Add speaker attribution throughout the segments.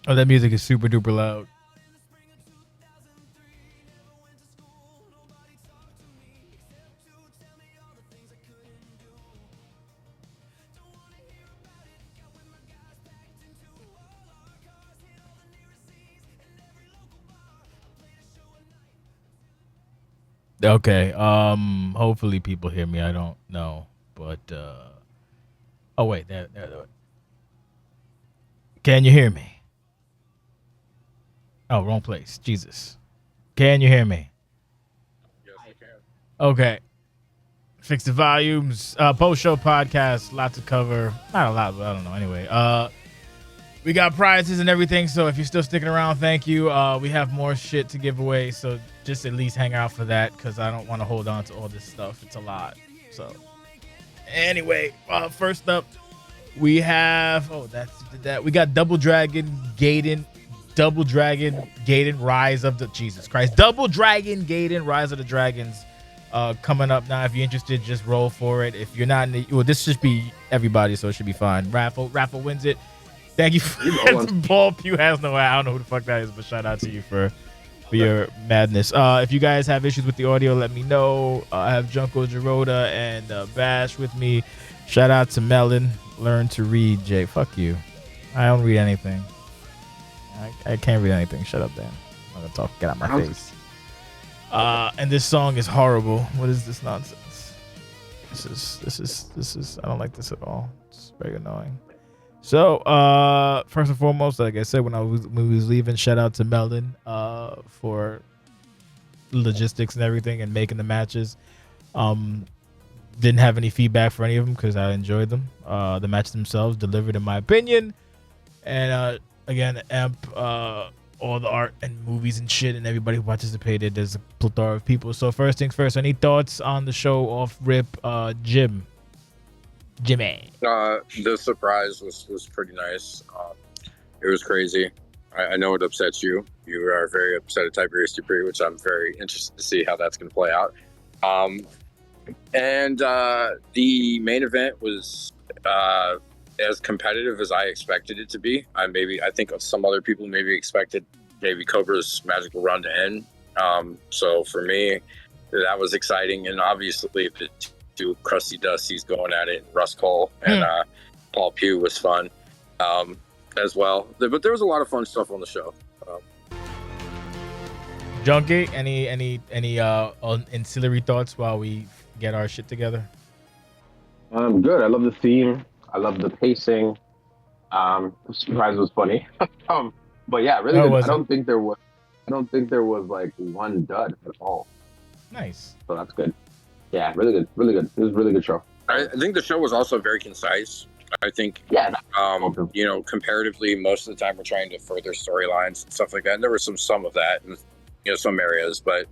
Speaker 1: Oh, that music is super duper loud. Okay. Hopefully people hear me. I don't know, but oh wait, there. Can you hear me? Oh, wrong place. Jesus. Can you hear me?
Speaker 2: Yes, we can.
Speaker 1: Okay. Fix the volumes. Post show podcast. Lot to cover. Not a lot, but I don't know. Anyway, we got prizes and everything. So if you're still sticking around, thank you. We have more shit to give away. So just at least hang out for that because I don't want to hold on to all this stuff. It's a lot. So anyway, first up, we have that. We got Double Dragon Gaiden Rise of the Jesus Christ. Double Dragon Gaiden Rise of the Dragons coming up now. If you're interested, just roll for it. If you're not, this should be everybody, so it should be fine. Raffle wins it. Thank you for Paul Pugh has no. I don't know who the fuck that is, but shout out to you for your madness. If you guys have issues with the audio, let me know. I have Junko Jiirota and Bash with me. Shout out to Melon. Learn to read, Jay. Fuck you. I don't read anything. I can't read anything. Shut up, Dan. I'm gonna talk. Get out my face. And this song is horrible. What is this nonsense? This is. I don't like this at all. It's very annoying. So, first and foremost, like I said, when we was leaving, shout out to Melon for logistics and everything and making the matches. Didn't have any feedback for any of them because I enjoyed them. The matches themselves delivered in my opinion. And again, Amp, all the art and movies and shit and everybody who participated. There's a plethora of people. So first things first, any thoughts on the show off rip, Jimmy?
Speaker 2: The surprise was pretty nice. It was crazy. I know it upsets you. You are very upset at Tiberius Dupree, which I'm very interested to see how that's going to play out. And the main event was as competitive as I expected it to be. I think some other people maybe expected Cobra's magical run to end. So for me, that was exciting, and obviously the two crusty dusties going at it, Russ Cole and Paul Pugh was fun as well. But there was a lot of fun stuff on the show.
Speaker 1: Junkie, any ancillary thoughts while we get our shit together?
Speaker 3: Good. I love the theme. I love the pacing. The surprise was funny. But yeah, really good. I don't think there was like one dud at all.
Speaker 1: Nice.
Speaker 3: So that's good. Yeah, really good. Really good. It was a really good show.
Speaker 2: I think the show was also very concise. I think, comparatively, most of the time we're trying to further storylines and stuff like that. And there was some of that in some areas, but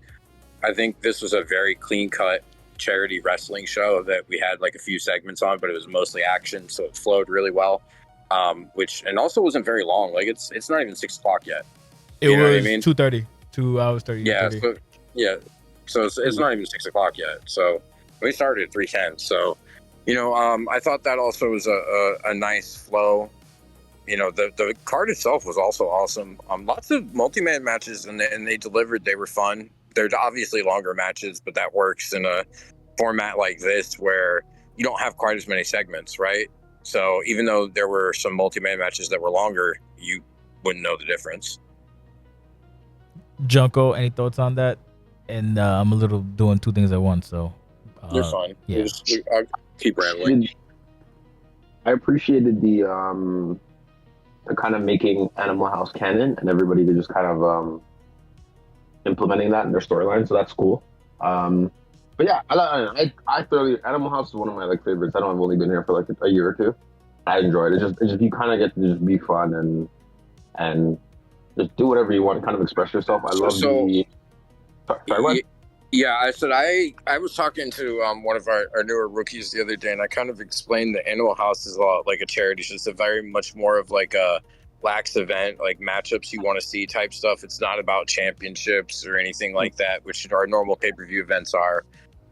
Speaker 2: I think this was a very clean-cut charity wrestling show that we had like a few segments on, but it was mostly action, so it flowed really well. And also wasn't very long. Like it's not even 6 o'clock yet.
Speaker 1: It was 2:30, 2 hours 30.
Speaker 2: Yeah, so it's not even 6 o'clock yet. So we started at 3:10. So I thought that also was a nice flow. The card itself was also awesome. Lots of multi-man matches, and they delivered. They were fun. They're obviously longer matches, but that works in a format like this where you don't have quite as many segments, right? So even though there were some multi-man matches that were longer, you wouldn't know the difference.
Speaker 1: Junko, any thoughts on that? And I'm a little doing two things at once, so
Speaker 2: you're fine.
Speaker 1: Yeah,
Speaker 2: I'll keep rambling.
Speaker 3: I appreciated the kind of making Animal House canon and everybody just kind of implementing that in their storyline, so that's cool. But yeah, I thoroughly Animal House is one of my favorites. I know I've only been here for like a year or two. I enjoyed it. It's just you kind of get to just be fun and just do whatever you want, kind of express yourself. I love the. Sorry, what?
Speaker 2: Yeah, I said I was talking to one of our newer rookies the other day, and I kind of explained that Animal House is a lot like a charity. It's just a very much more of like a lax event, like matchups you want to see type stuff. It's not about championships or anything like that, which our normal pay-per-view events are.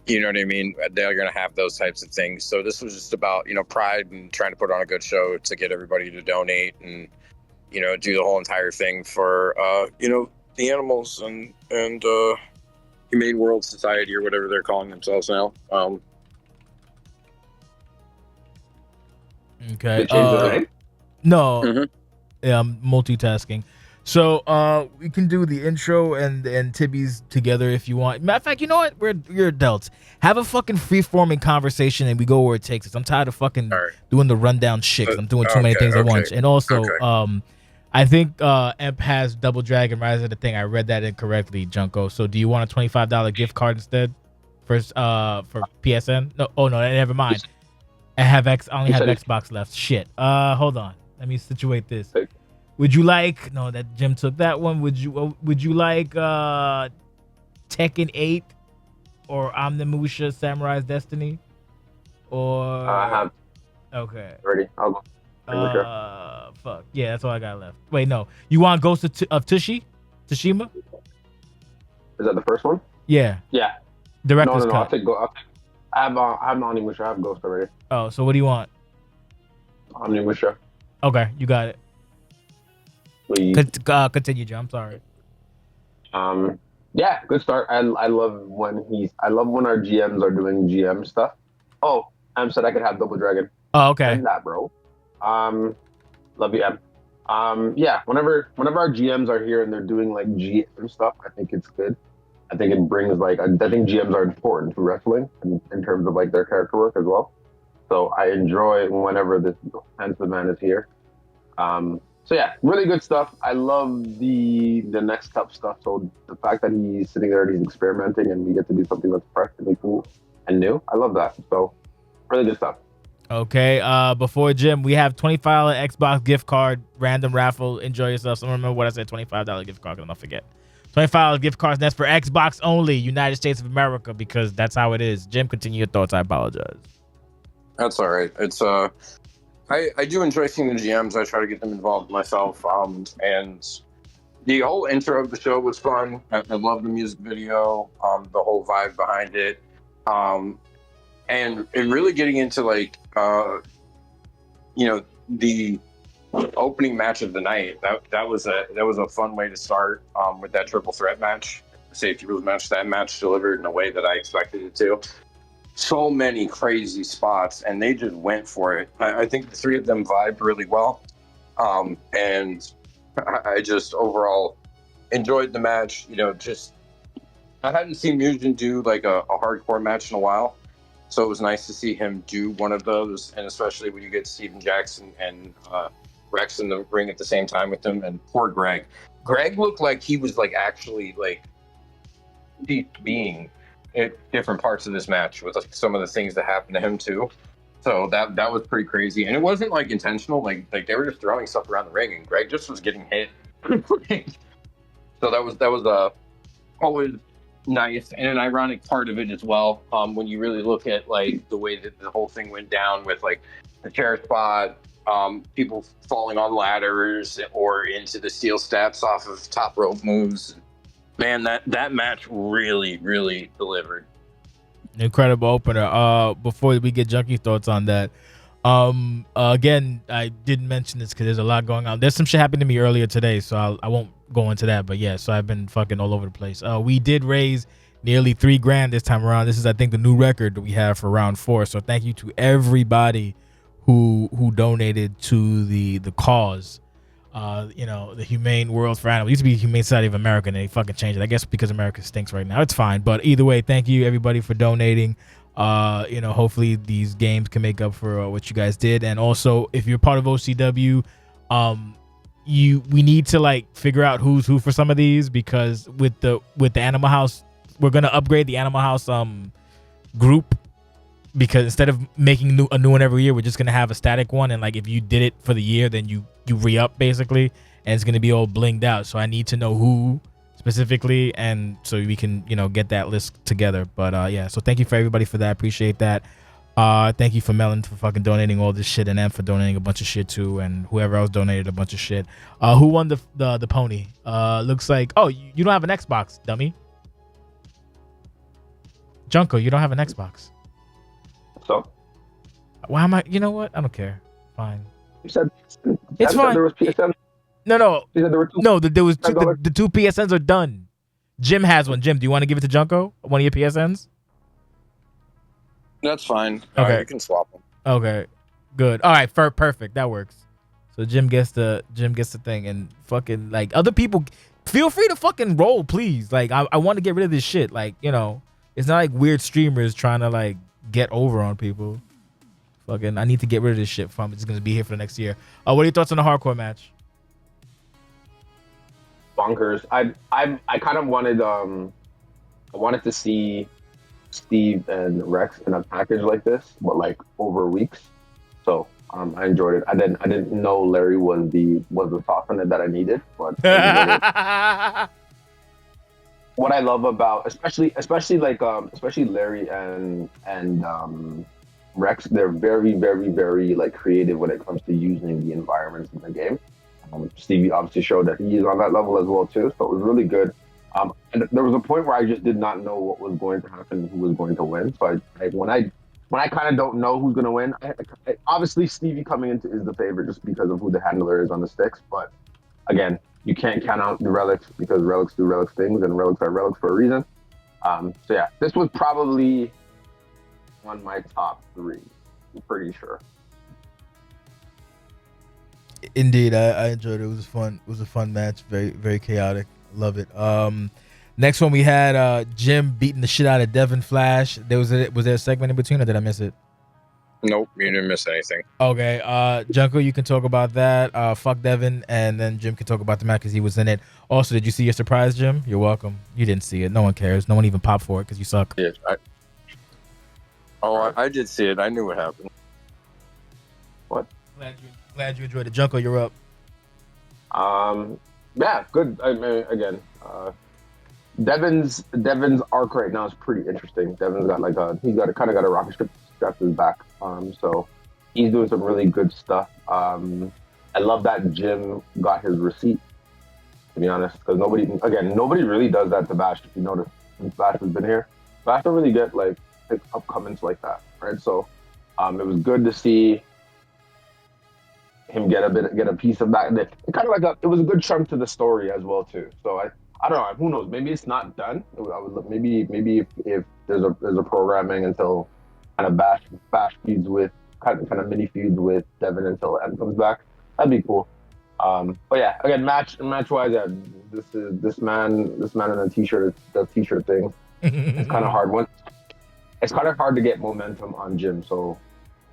Speaker 2: You know what I mean? They're going to have those types of things. So this was just about, pride and trying to put on a good show to get everybody to donate and, do the whole entire thing for the animals and Humane World Society or whatever they're calling themselves now.
Speaker 1: Okay.
Speaker 3: They changed their name?
Speaker 1: No.
Speaker 2: Mhm.
Speaker 1: Yeah, I'm multitasking. So we can do the intro and Tibby's together if you want. Matter of fact, you know what? We're adults. Have a fucking free-forming conversation and we go where it takes us. I'm tired of fucking
Speaker 2: All
Speaker 1: doing the rundown shit 'cause I'm doing too many things at once. And also, I think Emp has Double Dragon Rise of the thing. I read that incorrectly, Junko. So do you want a $25 gift card instead for PSN? No, oh no, never mind. I only have Xbox left. Shit. Hold on. Let me situate this. Would you like? No, that Jim took that one. Would you like Tekken 8 or Omnimusha Samurai's Destiny? Or
Speaker 3: I have.
Speaker 1: Okay.
Speaker 3: Ready? I'll go.
Speaker 1: Fuck. Yeah, that's all I got left. Wait, no. You want Ghost of Tsushima?
Speaker 3: Is that the first one?
Speaker 1: Yeah.
Speaker 3: Yeah.
Speaker 1: Director's
Speaker 3: No.
Speaker 1: cut.
Speaker 3: I have Omnimusha. I have Ghost already.
Speaker 1: Oh, so what do you want?
Speaker 3: Omnimusha.
Speaker 1: Okay, you got it. Continue, Joe. I'm sorry.
Speaker 3: Yeah, good start. I love when our GMs are doing GM stuff. Oh, Em said I could have Double Dragon.
Speaker 1: Oh, okay.
Speaker 3: Send that, bro. Love you, Em. Yeah, whenever our GMs are here and they're doing like GM stuff, I think it's good. I think it brings I think GMs are important to wrestling in terms of like their character work as well. So I enjoy whenever this handsome man is here. So yeah, really good stuff. I love the next up stuff. So the fact that he's sitting there and he's experimenting and we get to do something that's fresh and cool and new. I love that. So really good stuff.
Speaker 1: Okay. Before Jim, we have $25 Xbox gift card, random raffle. Enjoy yourself. Someone remember what I said, $25 gift card, because I'm not forget. $25 gift cards, and that's for Xbox only, United States of America, because that's how it is. Jim, continue your thoughts. I apologize.
Speaker 2: That's all right. It's I do enjoy seeing the GMs. I try to get them involved myself. And the whole intro of the show was fun. I love the music video, the whole vibe behind it, and really getting into the opening match of the night. That was a fun way to start with that triple threat match, safety rules match. That match delivered in a way that I expected it to. So many crazy spots, and they just went for it. I think the three of them vibed really well, and I just overall enjoyed the match. I hadn't seen Mugen do like a hardcore match in a while, so it was nice to see him do one of those, and especially when you get Steven Jackson and Rex in the ring at the same time with him. And poor Greg looked like he was like actually like deep being at different parts of this match with some of the things that happened to him too. So that was pretty crazy, and it wasn't like intentional. Like they were just throwing stuff around the ring, and Greg just was getting hit. So that was always nice, and an ironic part of it as well. When you really look at like the way that the whole thing went down with like the chair spot, people falling on ladders or into the steel steps off of top rope moves. Man, that match really, really delivered.
Speaker 1: Incredible opener. Before we get Junkie thoughts on that, again, I didn't mention this because there's a lot going on. There's some shit happened to me earlier today, so I won't go into that. But yeah, so I've been fucking all over the place. We did raise nearly $3,000 this time around. This is, I think, the new record that we have for round 4. So thank you to everybody who donated to the cause. The Humane World for Animals. It used to be Humane Society of America, and they fucking changed it. I guess because America stinks right now. It's fine. But either way, thank you everybody for donating. Hopefully these games can make up for what you guys did. And also, if you're part of OCW, we need to like figure out who's who for some of these, because with the Animal House, we're gonna upgrade the Animal House group. Because instead of making a new one every year, we're just gonna have a static one, and like if you did it for the year, then you re-up basically, and it's gonna be all blinged out. So I need to know who specifically, and so we can get that list together. But yeah, so thank you for everybody for that. Appreciate that. Thank you for Melon for fucking donating all this shit, and Em for donating a bunch of shit too, and whoever else donated a bunch of shit. Who won the pony? Looks like you don't have an Xbox, dummy. Junko, you don't have an Xbox.
Speaker 3: So
Speaker 1: why am I? You know what? I don't care. Fine.
Speaker 3: You said
Speaker 1: it's fine.
Speaker 3: there was PSN.
Speaker 1: No.
Speaker 3: She said there were two.
Speaker 1: No, there was two,
Speaker 3: $10.
Speaker 1: the two PSNs are done. Jim has one. Jim, do you want to give it to Junko? One of your PSNs?
Speaker 2: That's fine.
Speaker 1: Okay.
Speaker 2: You can swap them.
Speaker 1: Okay, good. All right, perfect. That works. So Jim gets the thing, and fucking like other people, feel free to fucking roll, please. Like I want to get rid of this shit. Like it's not like weird streamers trying to like get over on people. Fucking, I need to get rid of this shit. From it's gonna be here for the next year. What are your thoughts on the hardcore match?
Speaker 3: Bonkers. I kind of wanted I wanted to see Steve and Rex in a package like this, but like over weeks. So I enjoyed it. I didn't know Larry was the softener that I needed, but what I love about especially Larry and Rex, they're very, very, very like creative when it comes to using the environments in the game. Stevie obviously showed that he is on that level as well too, so it was really good. And there was a point where I just did not know what was going to happen, who was going to win. So when I kind of don't know who's going to win, obviously Stevie coming into is the favorite just because of who the handler is on the sticks. But again, you can't count out the relics because relics do relics things, and relics are relics for a reason. So yeah, this was probably on my top 3. I'm pretty sure.
Speaker 1: Indeed, I enjoyed it. It was fun. It was a fun match. Very, very chaotic. Love it. Next one we had Jim beating the shit out of Devin Flash. Was there a segment in between, or did I miss it?
Speaker 2: Nope, you didn't miss anything.
Speaker 1: Okay, Junko, you can talk about that. Fuck Devin, and then Jim can talk about the match because he was in it. Also, did you see your surprise, Jim? You're welcome. You didn't see it. No one cares. No one even popped for it because you suck.
Speaker 2: Yeah, I did see it. I knew what happened.
Speaker 3: What?
Speaker 1: Glad you enjoyed it. Junko, you're up.
Speaker 3: Yeah, good. I mean, again, Devin's arc right now is pretty interesting. Devin's got kind of got a rocket ship strapped to his back. So he's doing some really good stuff. I love that Jim got his receipt, to be honest, because nobody really does that to Bash. If you notice, since Bash has been here, Bash don't really get like upcomings like that, right? So it was good to see him get a piece of that. It kind of it was a good chunk to the story as well too. So I don't know. Who knows? Maybe it's not done. Maybe if there's a programming until kind of Bash feuds with kind of mini feuds with Devin until M comes back. That'd be cool. But yeah, again, match wise, yeah, this man in a t-shirt, the t-shirt thing. It's kind of hard. It's kind of hard to get momentum on Jim. So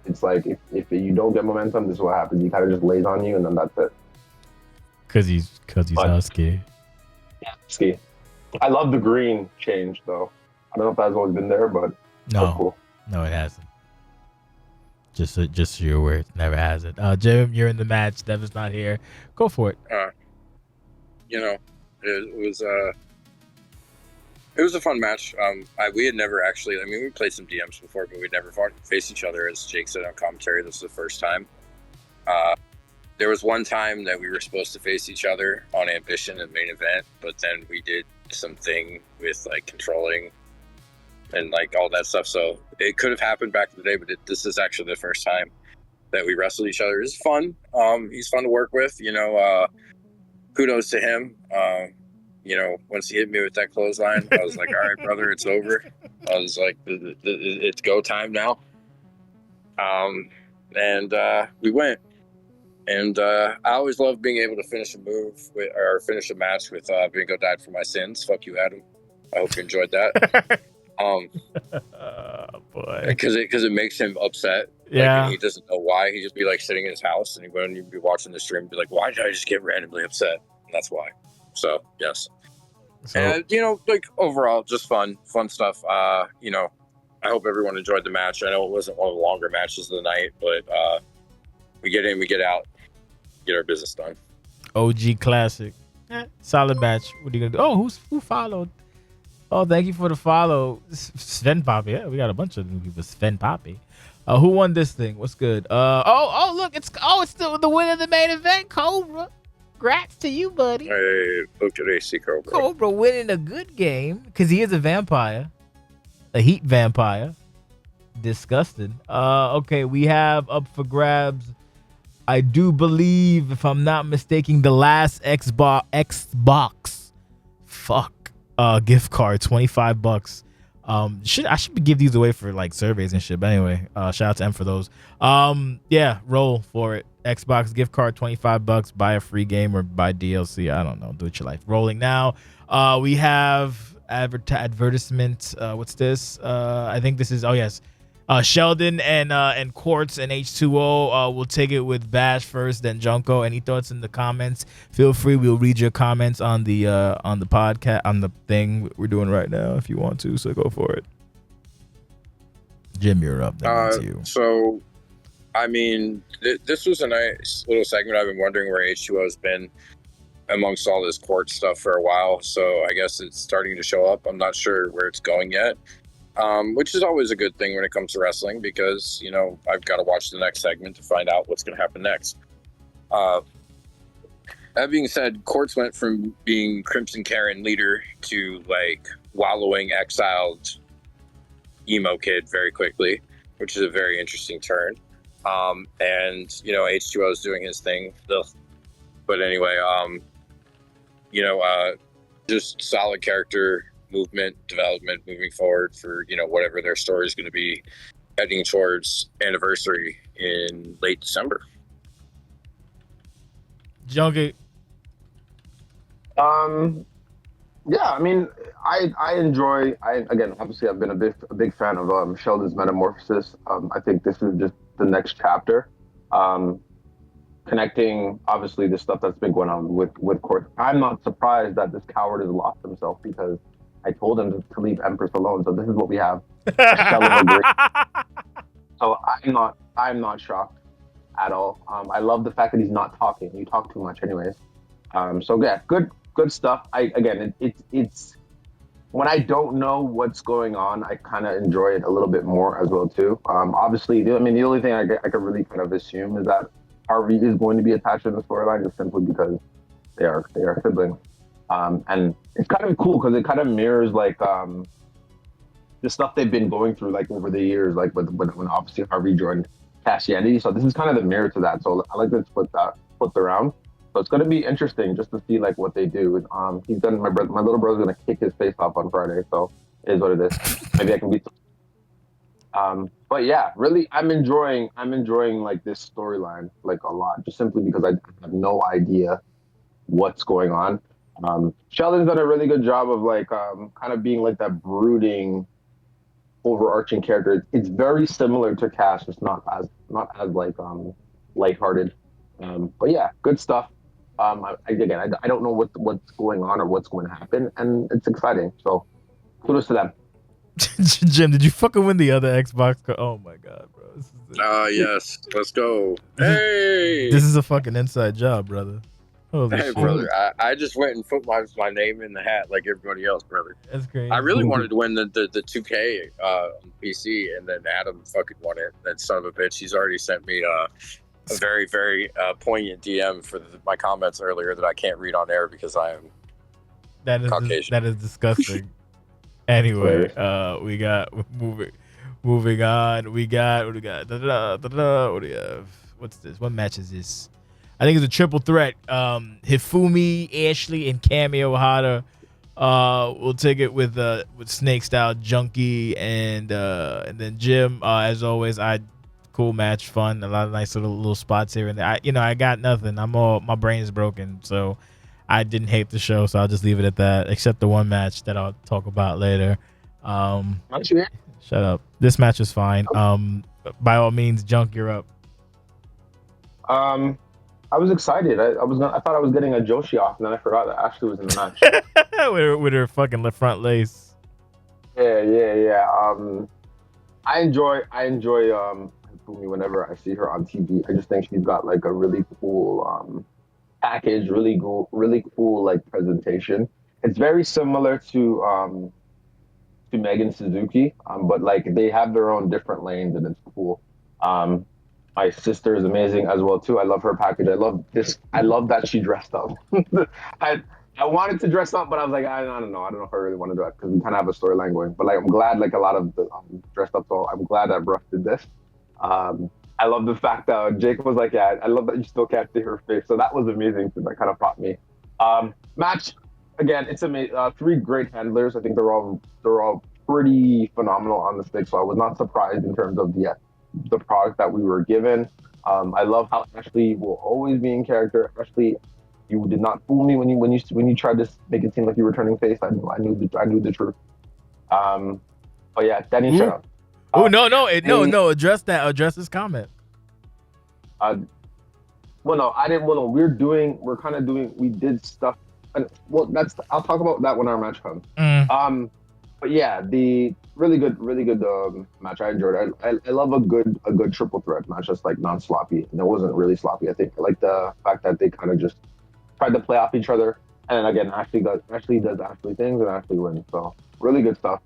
Speaker 3: it's like if you don't get momentum, this is what happens. He kind of just lays on you, and then that's it.
Speaker 1: Cause he's husky.
Speaker 3: Yeah, husky. I love the green change though. I don't know if that's always been there, but
Speaker 1: no,
Speaker 3: cool.
Speaker 1: No, it hasn't. Just so you're aware, it never has it. Jim, you're in the match. Devin's not here. Go for it.
Speaker 2: It was a fun match. We had never actually. I mean, we played some DMs before, but we'd never faced each other. As Jake said on commentary, this was the first time. There was one time that we were supposed to face each other on Ambition and main event, but then we did something with like controlling and like all that stuff. So it could have happened back in the day, but this is actually the first time that we wrestled each other. It's fun. He's fun to work with. Kudos to him. Once he hit me with that clothesline, I was like, all right, brother, it's over. I was like, it's go time now. And we went. And I always love being able to finish a finish a match with Bingo died for my sins. Fuck you, Adam. I hope you enjoyed that.
Speaker 1: Boy,
Speaker 2: because it makes him upset.
Speaker 1: Yeah,
Speaker 2: and he doesn't know why. He'd just be like sitting in his house, and he'd be watching the stream, and be like, "Why did I just get randomly upset?" And that's why. So yes, and overall, just fun stuff. I hope everyone enjoyed the match. I know it wasn't one of the longer matches of the night, but we get in, we get out, get our business done.
Speaker 1: OG classic, solid match. What are you gonna do? Oh, who followed? Oh, thank you for the follow, Sven Poppy. Yeah, we got a bunch of new people. Sven Poppy. Who won this thing? What's good? Look, it's the winner of the main event, Cobra. Congrats to you, buddy.
Speaker 2: Hey, look at AC Cobra.
Speaker 1: Cobra winning a good game because he is a vampire, a heat vampire. Disgusting. Okay, we have up for grabs. I do believe, if I'm not mistaken, the last Xbox gift card, $25. I should give these away for like surveys and shit. But anyway, shout out to M for those. Yeah, roll for it. Xbox gift card, $25. Buy a free game or buy DLC. I don't know. Do it your life. Rolling now. We have advertisement. What's this? I think this is. Oh yes. Sheldon and Quartz and H2O. We'll take it with Bash first, then Junko. Any thoughts in the comments? Feel free. We'll read your comments on the podcast, on the thing we're doing right now if you want to. So go for it. Jim, you're up. That means you.
Speaker 2: So, I mean, this was a nice little segment. I've been wondering where H2O's been amongst all this Quartz stuff for a while. So I guess it's starting to show up. I'm not sure where it's going yet. Which is always a good thing when it comes to wrestling because, you know, I've got to watch the next segment to find out what's going to happen next. That being said, Quartz went from being Crimson Karen leader to, like, wallowing, exiled emo kid very quickly, which is a very interesting turn. And, you know, H2O is doing his thing. But anyway, just solid character movement, development moving forward for, you know, whatever their story is going to be heading towards anniversary in late December.
Speaker 1: Junkie.
Speaker 3: Yeah, I mean, I enjoy. Again, obviously, I've been a big fan of Sheldon's metamorphosis. I think this is just the next chapter, connecting obviously the stuff that's been going on with Court. I'm not surprised that this coward has lost himself because I told him to leave Empress alone. So this is what we have. Sheldon agreed. So I'm not shocked at all. I love the fact that he's not talking. You talk too much, anyways. So yeah, good stuff. It's when I don't know what's going on, I kind of enjoy it a little bit more as well too. Obviously, the only thing I could really kind of assume is that Harvey is going to be attached to the storyline just simply because they are siblings. And it's kind of cool because it kind of mirrors like the stuff they've been going through like over the years, like when obviously Harvey joined Cassianity. So this is kind of the mirror to that. So I like to flip around. So it's going to be interesting just to see like what they do. He's done my little brother's going to kick his face off on Friday. So it is what it is. Maybe I can beat. But yeah, really, I'm enjoying like this storyline like a lot, just simply because I have no idea what's going on. Sheldon's done a really good job of like kind of being like that brooding, overarching character. It's very similar to Cass, just not as like lighthearted. But yeah, good stuff. I don't know what's going on or what's going to happen, and it's exciting. So kudos to them.
Speaker 1: Jim, did you fucking win the other Xbox? Oh my god, bro.
Speaker 2: Yes, let's go. Hey,
Speaker 1: this is a fucking inside job, brother. Holy
Speaker 2: hey,
Speaker 1: shit.
Speaker 2: brother, I just went and put my name in the hat like everybody else, brother.
Speaker 1: That's crazy.
Speaker 2: I really wanted to win the 2K on PC, and then Adam fucking won it. That son of a bitch. He's already sent me a very, very poignant DM for my comments earlier that I can't read on air because I am Caucasian.
Speaker 1: That is disgusting. Anyway, we got moving on. What do we got? What do we have? What's this? What match is this? I think it's a triple threat. Hifumi, Ashley, and Cameo Ohata. We'll take it with Snake Style, Junkie, and then Jim. As always, cool match, fun, a lot of nice little spots here and there. I got nothing. My brain is broken, so I didn't hate the show. So I'll just leave it at that. Except the one match that I'll talk about later. Shut up. This match is fine. By all means, Junk, you're up.
Speaker 3: I was excited. I thought I was getting a Joshi off, and then I forgot that Ashley was in the match.
Speaker 1: with her fucking front lace.
Speaker 3: Yeah. I enjoy Hifumi whenever I see her on TV. I just think she's got like a really cool package, really cool like presentation. It's very similar to Megan Suzuki, but like they have their own different lanes, and it's cool. My sister is amazing as well too. I love her package. I love this. I love that she dressed up. I wanted to dress up, but I was like, I don't know. I don't know if I really want to do it because we kind of have a storyline going. But like, I'm glad like a lot of the dressed up. So I'm glad that Russ did this. I love the fact that Jake was like, "Yeah, I love that you still can't see her face." So that was amazing. That kind of popped me. Match again. It's amazing. Three great handlers. I think they're all pretty phenomenal on the stick. So I was not surprised in terms of the product that we were given. I love how Ashley will always be in character. Ashley, you did not fool me when you tried to make it seem like you were turning face. I knew the truth. Um, but yeah, Danny, shut
Speaker 1: Ooh.
Speaker 3: up.
Speaker 1: Oh
Speaker 3: Uh,
Speaker 1: no! Address that. Address this comment.
Speaker 3: uh, well, no, I didn't. Well, no, we're kind of doing. We did stuff, and well, I'll talk about that when our match comes.
Speaker 1: Mm.
Speaker 3: But yeah, the really good match. I enjoyed it. I love a good triple threat match, just like non sloppy, and it wasn't really sloppy. I think I like the fact that they kind of just tried to play off each other, and then again, Ashley does Ashley things, and Ashley wins. So really good stuff.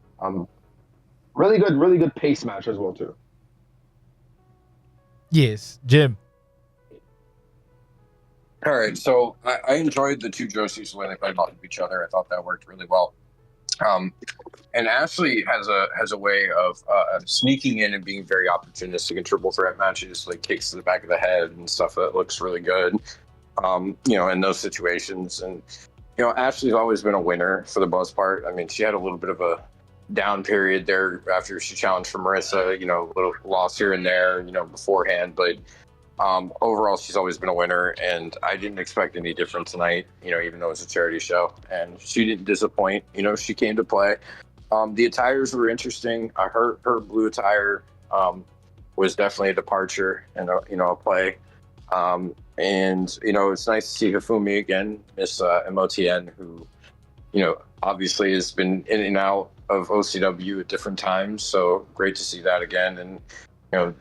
Speaker 3: Really good pace match as well too.
Speaker 1: Yes, Jim.
Speaker 2: All right, so I enjoyed the two Josies when they played off of each other. I thought that worked really well. And Ashley has a way of sneaking in and being very opportunistic in triple threat matches, like kicks to the back of the head and stuff that looks really good. In those situations, and Ashley's always been a winner for the most part. I mean, she had a little bit of a down period there after she challenged for Marissa. A little loss here and there, beforehand, but overall, she's always been a winner, and I didn't expect any different tonight, even though it's a charity show. And she didn't disappoint. She came to play. The attires were interesting. Her blue attire was definitely a departure and a play. And it's nice to see Hifumi again, Miss MOTN, who obviously has been in and out of OCW at different times. So great to see that again, and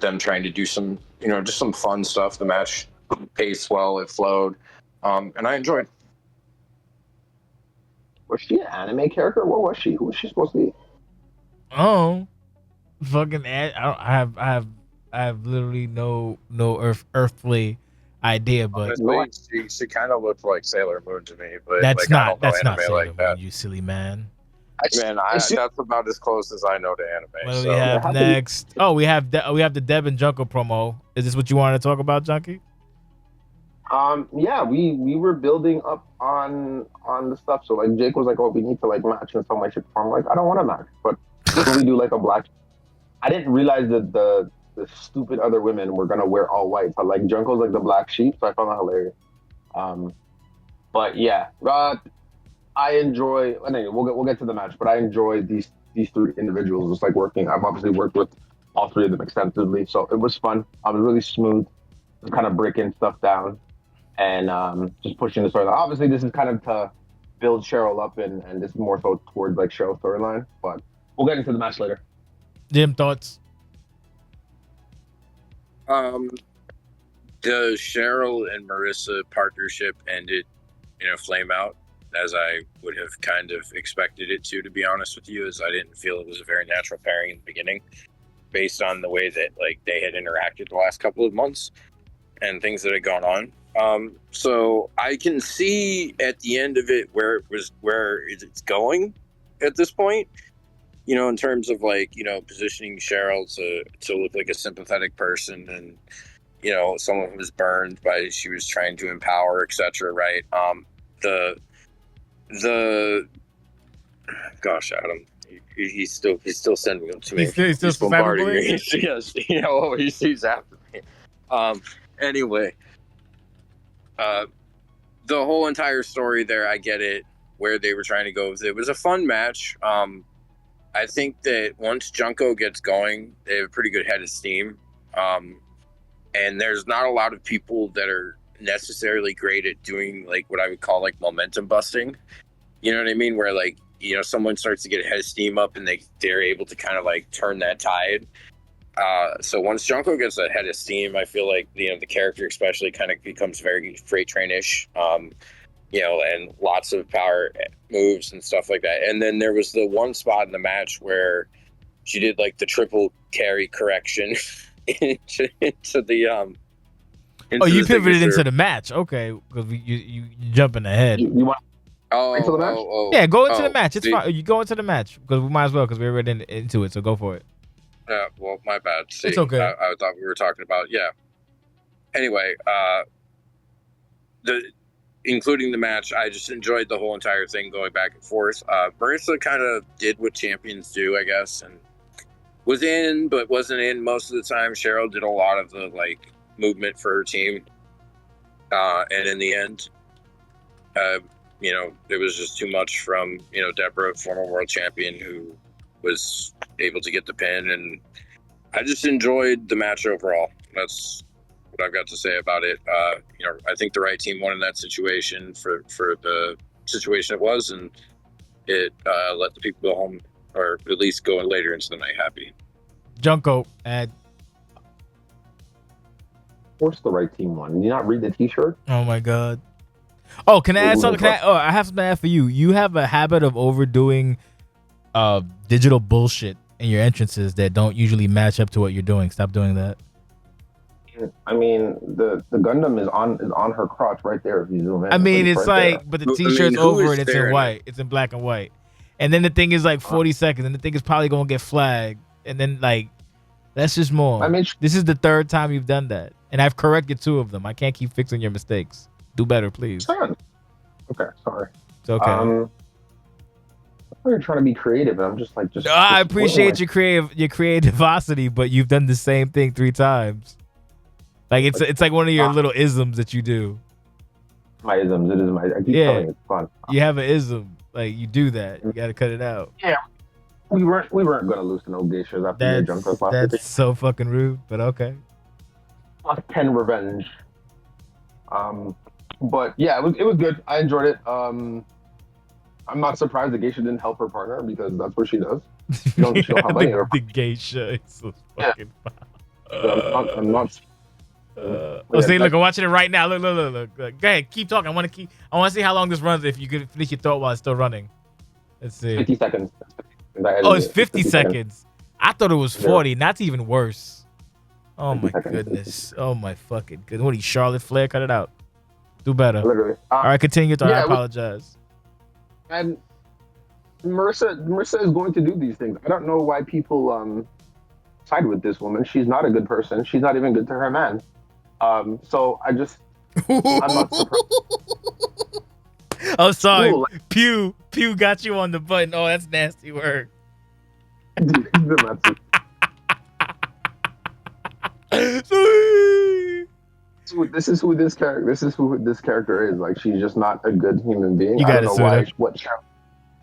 Speaker 2: them trying to do some just some fun stuff. The match paced well, it flowed, and I enjoyed.
Speaker 3: Was she an anime character? What was she? Who was she supposed to be?
Speaker 1: Oh, fucking! I have literally no earthly idea, but
Speaker 2: Honestly, she kind of looked like Sailor Moon to me, but
Speaker 1: that's
Speaker 2: I don't know
Speaker 1: not
Speaker 2: anime
Speaker 1: Sailor
Speaker 2: like
Speaker 1: Moon,
Speaker 2: that.
Speaker 1: you silly man.
Speaker 2: Man, that's about as close as I know to anime.
Speaker 1: What do
Speaker 2: so.
Speaker 1: we have next? Oh, we have the Deb and Junko promo. Is this what you want to talk about, Junkie?
Speaker 3: Yeah, we were building up on the stuff. So like Jake was like, "Oh, we need to like match in some way, shape, form." I'm like, I don't want to match, but can we do like a black? I didn't realize that the stupid other women were gonna wear all white. But like Junko's like the black sheep, so I found that hilarious. Um, but yeah, I enjoy. Anyway, we'll get to the match, but I enjoy these three individuals just like working. I've obviously worked with all three of them extensively, so it was fun. I was really smooth, just kind of breaking stuff down and just pushing the storyline. Obviously, this is kind of to build Cheryl up, and this is more so towards like Cheryl storyline. But we'll get into the match later.
Speaker 1: Jim, thoughts?
Speaker 2: The Cheryl and Marissa partnership ended in a flame out, as I would have kind of expected it to be honest with you, as I didn't feel it was a very natural pairing in the beginning, based on the way that like they had interacted the last couple of months and things that had gone on. So I can see at the end of it where it's going at this point. In terms of like positioning Cheryl to look like a sympathetic person, and someone who was burned by she was trying to empower, etc. Right? The gosh, Adam, he's still sending them to me.
Speaker 1: He's still
Speaker 2: bombarding me. Yes, he's after me. Anyway, the whole entire story there, I get it. Where they were trying to go with it was a fun match. I think that once Junko gets going, they have a pretty good head of steam. And there's not a lot of people that are necessarily great at doing like what I would call like momentum busting. You know what I mean? Where like, someone starts to get a head of steam up and they're able to kind of like turn that tide. So once Junko gets a head of steam, I feel like, the character especially kind of becomes very freight train-ish. And lots of power moves and stuff like that. And then there was the one spot in the match where she did like the triple carry correction into the
Speaker 1: you pivoted into the match, okay? Because you jumping ahead.
Speaker 3: You want into the match?
Speaker 1: Yeah, go into the match. It's fine. You go into the match because we might as well because we're already into it. So go for it.
Speaker 2: Well, my bad. See,
Speaker 1: It's okay.
Speaker 2: I thought we were talking about Anyway, including the match, I just enjoyed the whole entire thing going back and forth. Marissa kind of did what champions do, I guess, and was in but wasn't in most of the time. Cheryl did a lot of the movement for her team, and in the end, it was just too much from Deborah, former world champion, who was able to get the pin, and I just enjoyed the match overall. That's what I've got to say about it. I think the right team won in that situation for the situation it was, and it let the people go home, or at least go later into the night happy.
Speaker 1: Junko, and
Speaker 3: Of course, the right team won. Did you not read the T-shirt?
Speaker 1: oh my god. Oh, can I add something? I have something to add for you. You have a habit of overdoing digital bullshit in your entrances that don't usually match up to what you're doing. Stop doing that.
Speaker 3: I mean, the Gundam is on her crotch right there if you zoom in.
Speaker 1: I mean, it's
Speaker 3: right
Speaker 1: like,
Speaker 3: there.
Speaker 1: but the T-shirt's
Speaker 2: who
Speaker 1: over
Speaker 2: is
Speaker 1: and it's in
Speaker 2: staring
Speaker 1: white. It's in black and white. And then the thing is like 40 seconds, and the thing is probably gonna get flagged. And then that's just more.
Speaker 3: I mean,
Speaker 1: this is the third time you've done that, and I've corrected 2 of them. I can't keep fixing your mistakes. Do better, please.
Speaker 3: Okay, sorry.
Speaker 1: It's okay.
Speaker 3: I thought you were trying to be creative, and I'm just like,
Speaker 1: No, I appreciate your creativity, but you've done the same thing 3 times. Like it's like one of your little isms that you do.
Speaker 3: My isms. It is my. I keep telling you, it's fun.
Speaker 1: You have an ism. Like you do that. You got to cut it out.
Speaker 3: Yeah. We weren't gonna lose to no geishas after the jump last week.
Speaker 1: That's so fucking rude, but okay.
Speaker 3: Plus 10 revenge. But yeah, it was good. I enjoyed it. I'm not surprised the geisha didn't help her partner because that's what she does. She don't help any of her.
Speaker 1: The geisha is so fucking
Speaker 3: I'm not.
Speaker 1: See, look, I'm watching it right now. Look. Go ahead, keep talking. I want to see how long this runs. If you could finish your thought while it's still running. Let's see.
Speaker 3: 50 seconds.
Speaker 1: Oh, it's 50 seconds. I thought it was 40. That's even worse. Oh my goodness. Oh my fucking goodness. What are you, Charlotte Flair? Cut it out. Do better.
Speaker 3: Literally.
Speaker 1: All right, continue. I apologize.
Speaker 3: And Marissa is going to do these things. I don't know why people side with this woman. She's not a good person. She's not even good to her man. So I'm not surprised.
Speaker 1: Oh, sorry. Pew got you on the button. Oh, that's nasty work.
Speaker 3: This is who this character is. Like, she's just not a good human being.
Speaker 1: You
Speaker 3: I don't know
Speaker 1: why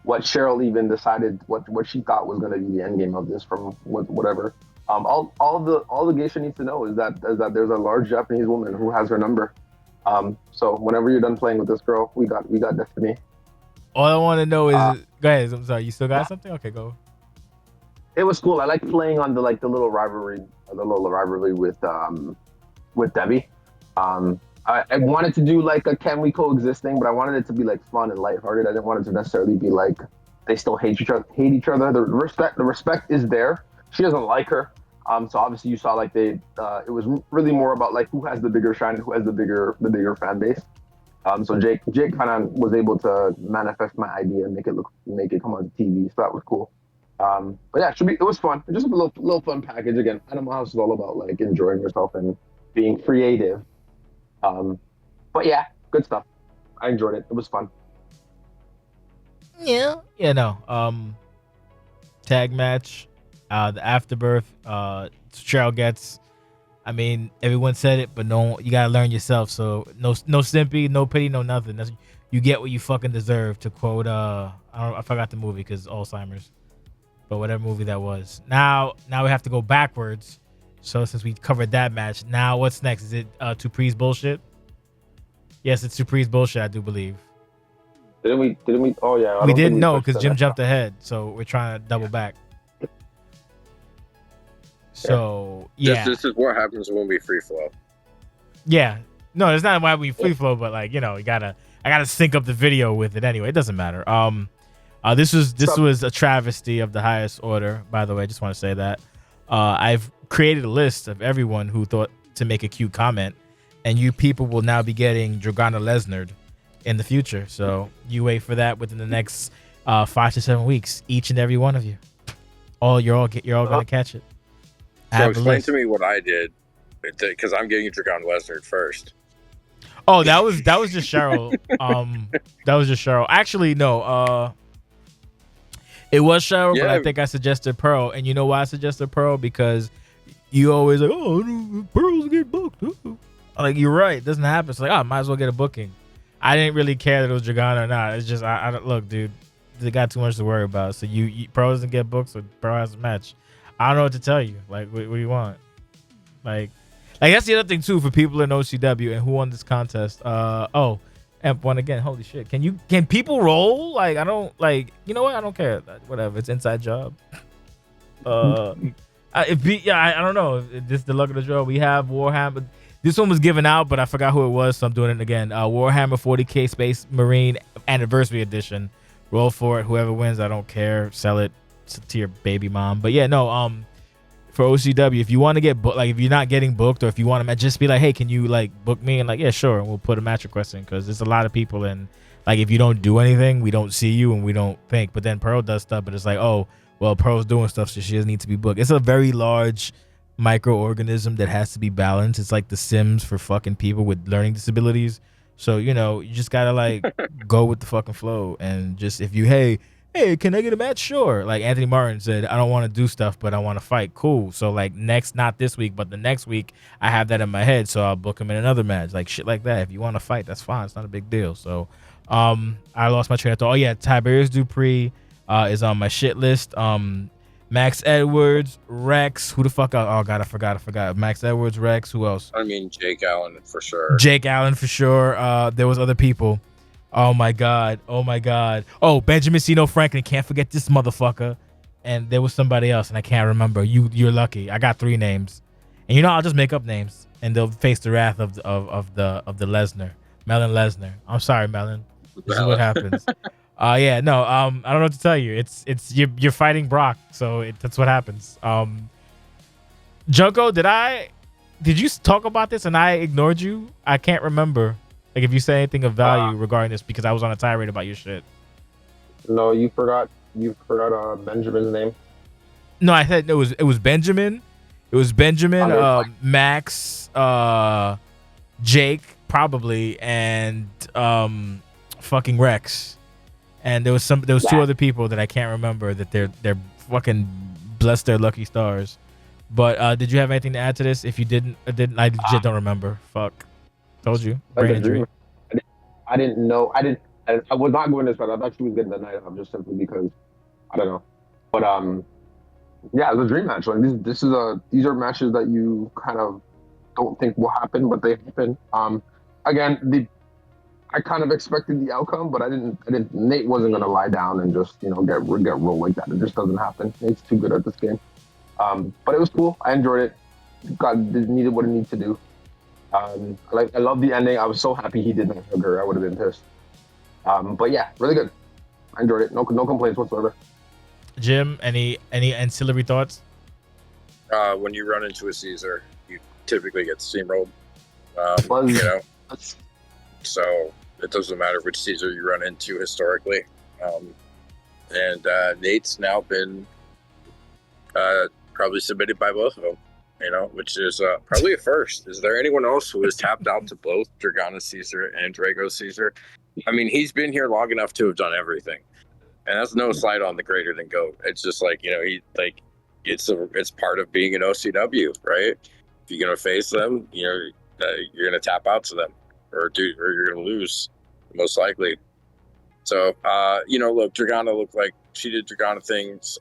Speaker 3: what Cheryl even decided what she thought was going to be the end game of this from whatever. All the geisha needs to know is that there's a large Japanese woman who has her number. So whenever you're done playing with this girl, we got Destiny.
Speaker 1: All I want to know is go ahead. I'm sorry. You still got something? Okay, go.
Speaker 3: It was cool. I like playing on the little rivalry with Debbie. I wanted to do like a can we coexist thing, but I wanted it to be like fun and lighthearted. I didn't want it to necessarily be like they still hate each other. The respect is there. She doesn't like her. So obviously you saw like it was really more about like who has the bigger shine and who has the bigger fan base. So Jake kind of was able to manifest my idea and make it come on TV. So that was cool. But yeah, it was fun. Just a little fun package. Again, Animal House is all about like enjoying yourself and being creative. But yeah, good stuff. I enjoyed it. It was fun.
Speaker 1: Yeah. Tag match. The afterbirth. Cheryl gets. I mean, everyone said it, but no, you gotta learn yourself. So no sympathy, no pity, no nothing. You get what you fucking deserve. To quote, I forgot the movie because Alzheimer's. But whatever movie that was. Now we have to go backwards. So since we covered that match, now what's next? Is it Dupree's bullshit? Yes, it's Dupree's bullshit. I do believe.
Speaker 3: Didn't we? Oh yeah.
Speaker 1: We didn't know because Jim jumped ahead, so we're trying to double back. So yeah,
Speaker 2: this is what happens when we free flow.
Speaker 1: Yeah, no, it's not why we free flow, but like I gotta sync up the video with it anyway. It doesn't matter. This was a travesty of the highest order. By the way, I just want to say that I've created a list of everyone who thought to make a cute comment, and you people will now be getting Dragana Lesnar in the future. So you wait for that within the next 5 to 7 weeks, each and every one of you. You're all gonna catch it.
Speaker 2: So explain to me what I did, because I'm getting Dragon Lesnar first.
Speaker 1: Oh, that was just Cheryl. That was just Cheryl. Actually, no. It was Cheryl, but I think I suggested Pearl. And you know why I suggested Pearl? Because you always like, oh, Pearls get booked. Like, you're right. It doesn't happen. It's like, I might as well get a booking. I didn't really care that it was Dragana or not. It's just, I don't look, dude. They got too much to worry about. So you Pearl doesn't get booked, so Pearl has a match. I don't know what to tell you. Like, what do you want? Like that's the other thing too for people in OCW and who won this contest. Emp won again. Holy shit! Can people roll? Like, I don't like. You know what? I don't care. Whatever. It's inside job. I don't know. This is the luck of the draw. We have Warhammer. This one was given out, but I forgot who it was, so I'm doing it again. Warhammer 40K Space Marine Anniversary Edition. Roll for it. Whoever wins, I don't care. Sell it to your baby mom. But yeah, no. For OCW, if you want to get booked, like if you're not getting booked, or if you want to just be like, hey, can you like book me? And like, yeah, sure, and we'll put a match request in, because there's a lot of people, and like if you don't do anything, we don't see you and we don't think. But then Pearl does stuff, but it's like, oh, well, Pearl's doing stuff, so she doesn't need to be booked. It's a very large microorganism that has to be balanced. It's like The Sims for fucking people with learning disabilities. So you just gotta like go with the fucking flow, and just if you hey, can I get a match? Sure. Like Anthony Martin said, I don't want to do stuff, but I want to fight. Cool. So like not this week, but the next week, I have that in my head, so I'll book him in another match. Like shit like that. If you want to fight, that's fine. It's not a big deal. So I lost my train of thought. Oh yeah, Tiberius Dupree is on my shit list. Max Edwards, Rex. Who the fuck? Oh god, I forgot. Max Edwards, Rex. Who else?
Speaker 2: I mean, Jake Allen for sure.
Speaker 1: There was other people. Oh my god. Oh, Benjamin Sino Franklin. Can't forget this motherfucker. And there was somebody else, and I can't remember. You're lucky. I got 3 names, and I'll just make up names, and they'll face the wrath of the Lesnar, Melon Lesnar. I'm sorry, Melon. This is what happens. I don't know what to tell you. It's you're fighting Brock, so that's what happens. Junko, did you talk about this and I ignored you? I can't remember. Like if you say anything of value regarding this, because I was on a tirade about your shit.
Speaker 3: No, you forgot Benjamin's name.
Speaker 1: No, I said it was Benjamin. It was Benjamin, Max, Jake probably, and fucking Rex. And there was 2 other people that I can't remember that they're fucking bless their lucky stars. But did you have anything to add to this? If you didn't, I legit don't remember. Fuck. Told you. Brain injury.
Speaker 3: I didn't know. I was not going this route. I thought she was getting the night off just simply because I don't know. But yeah, it was a dream match. Like these are matches that you kind of don't think will happen, but they happen. Again, I kind of expected the outcome, but I didn't. Nate wasn't gonna lie down and just get rolled like that. It just doesn't happen. Nate's too good at this game. But it was cool. I enjoyed it. It needed what it needed to do. I love the ending. I was so happy he did not hug her. I would have been pissed. But yeah, really good. I enjoyed it. No complaints whatsoever.
Speaker 1: Jim, any ancillary thoughts?
Speaker 2: When you run into a Caesar, you typically get steamrolled. So it doesn't matter which Caesar you run into historically. And Nate's now been probably submitted by both of them. Which is probably a first. Is there anyone else who has tapped out to both Dragana Caesar and Drago Caesar? I mean, he's been here long enough to have done everything, and that's no slight on the greater than GOAT. It's just like it's part of being an OCW, right? If you're gonna face them, you're gonna tap out to them, or you're gonna lose, most likely. So, look, Dragana looked like she did Dragana things.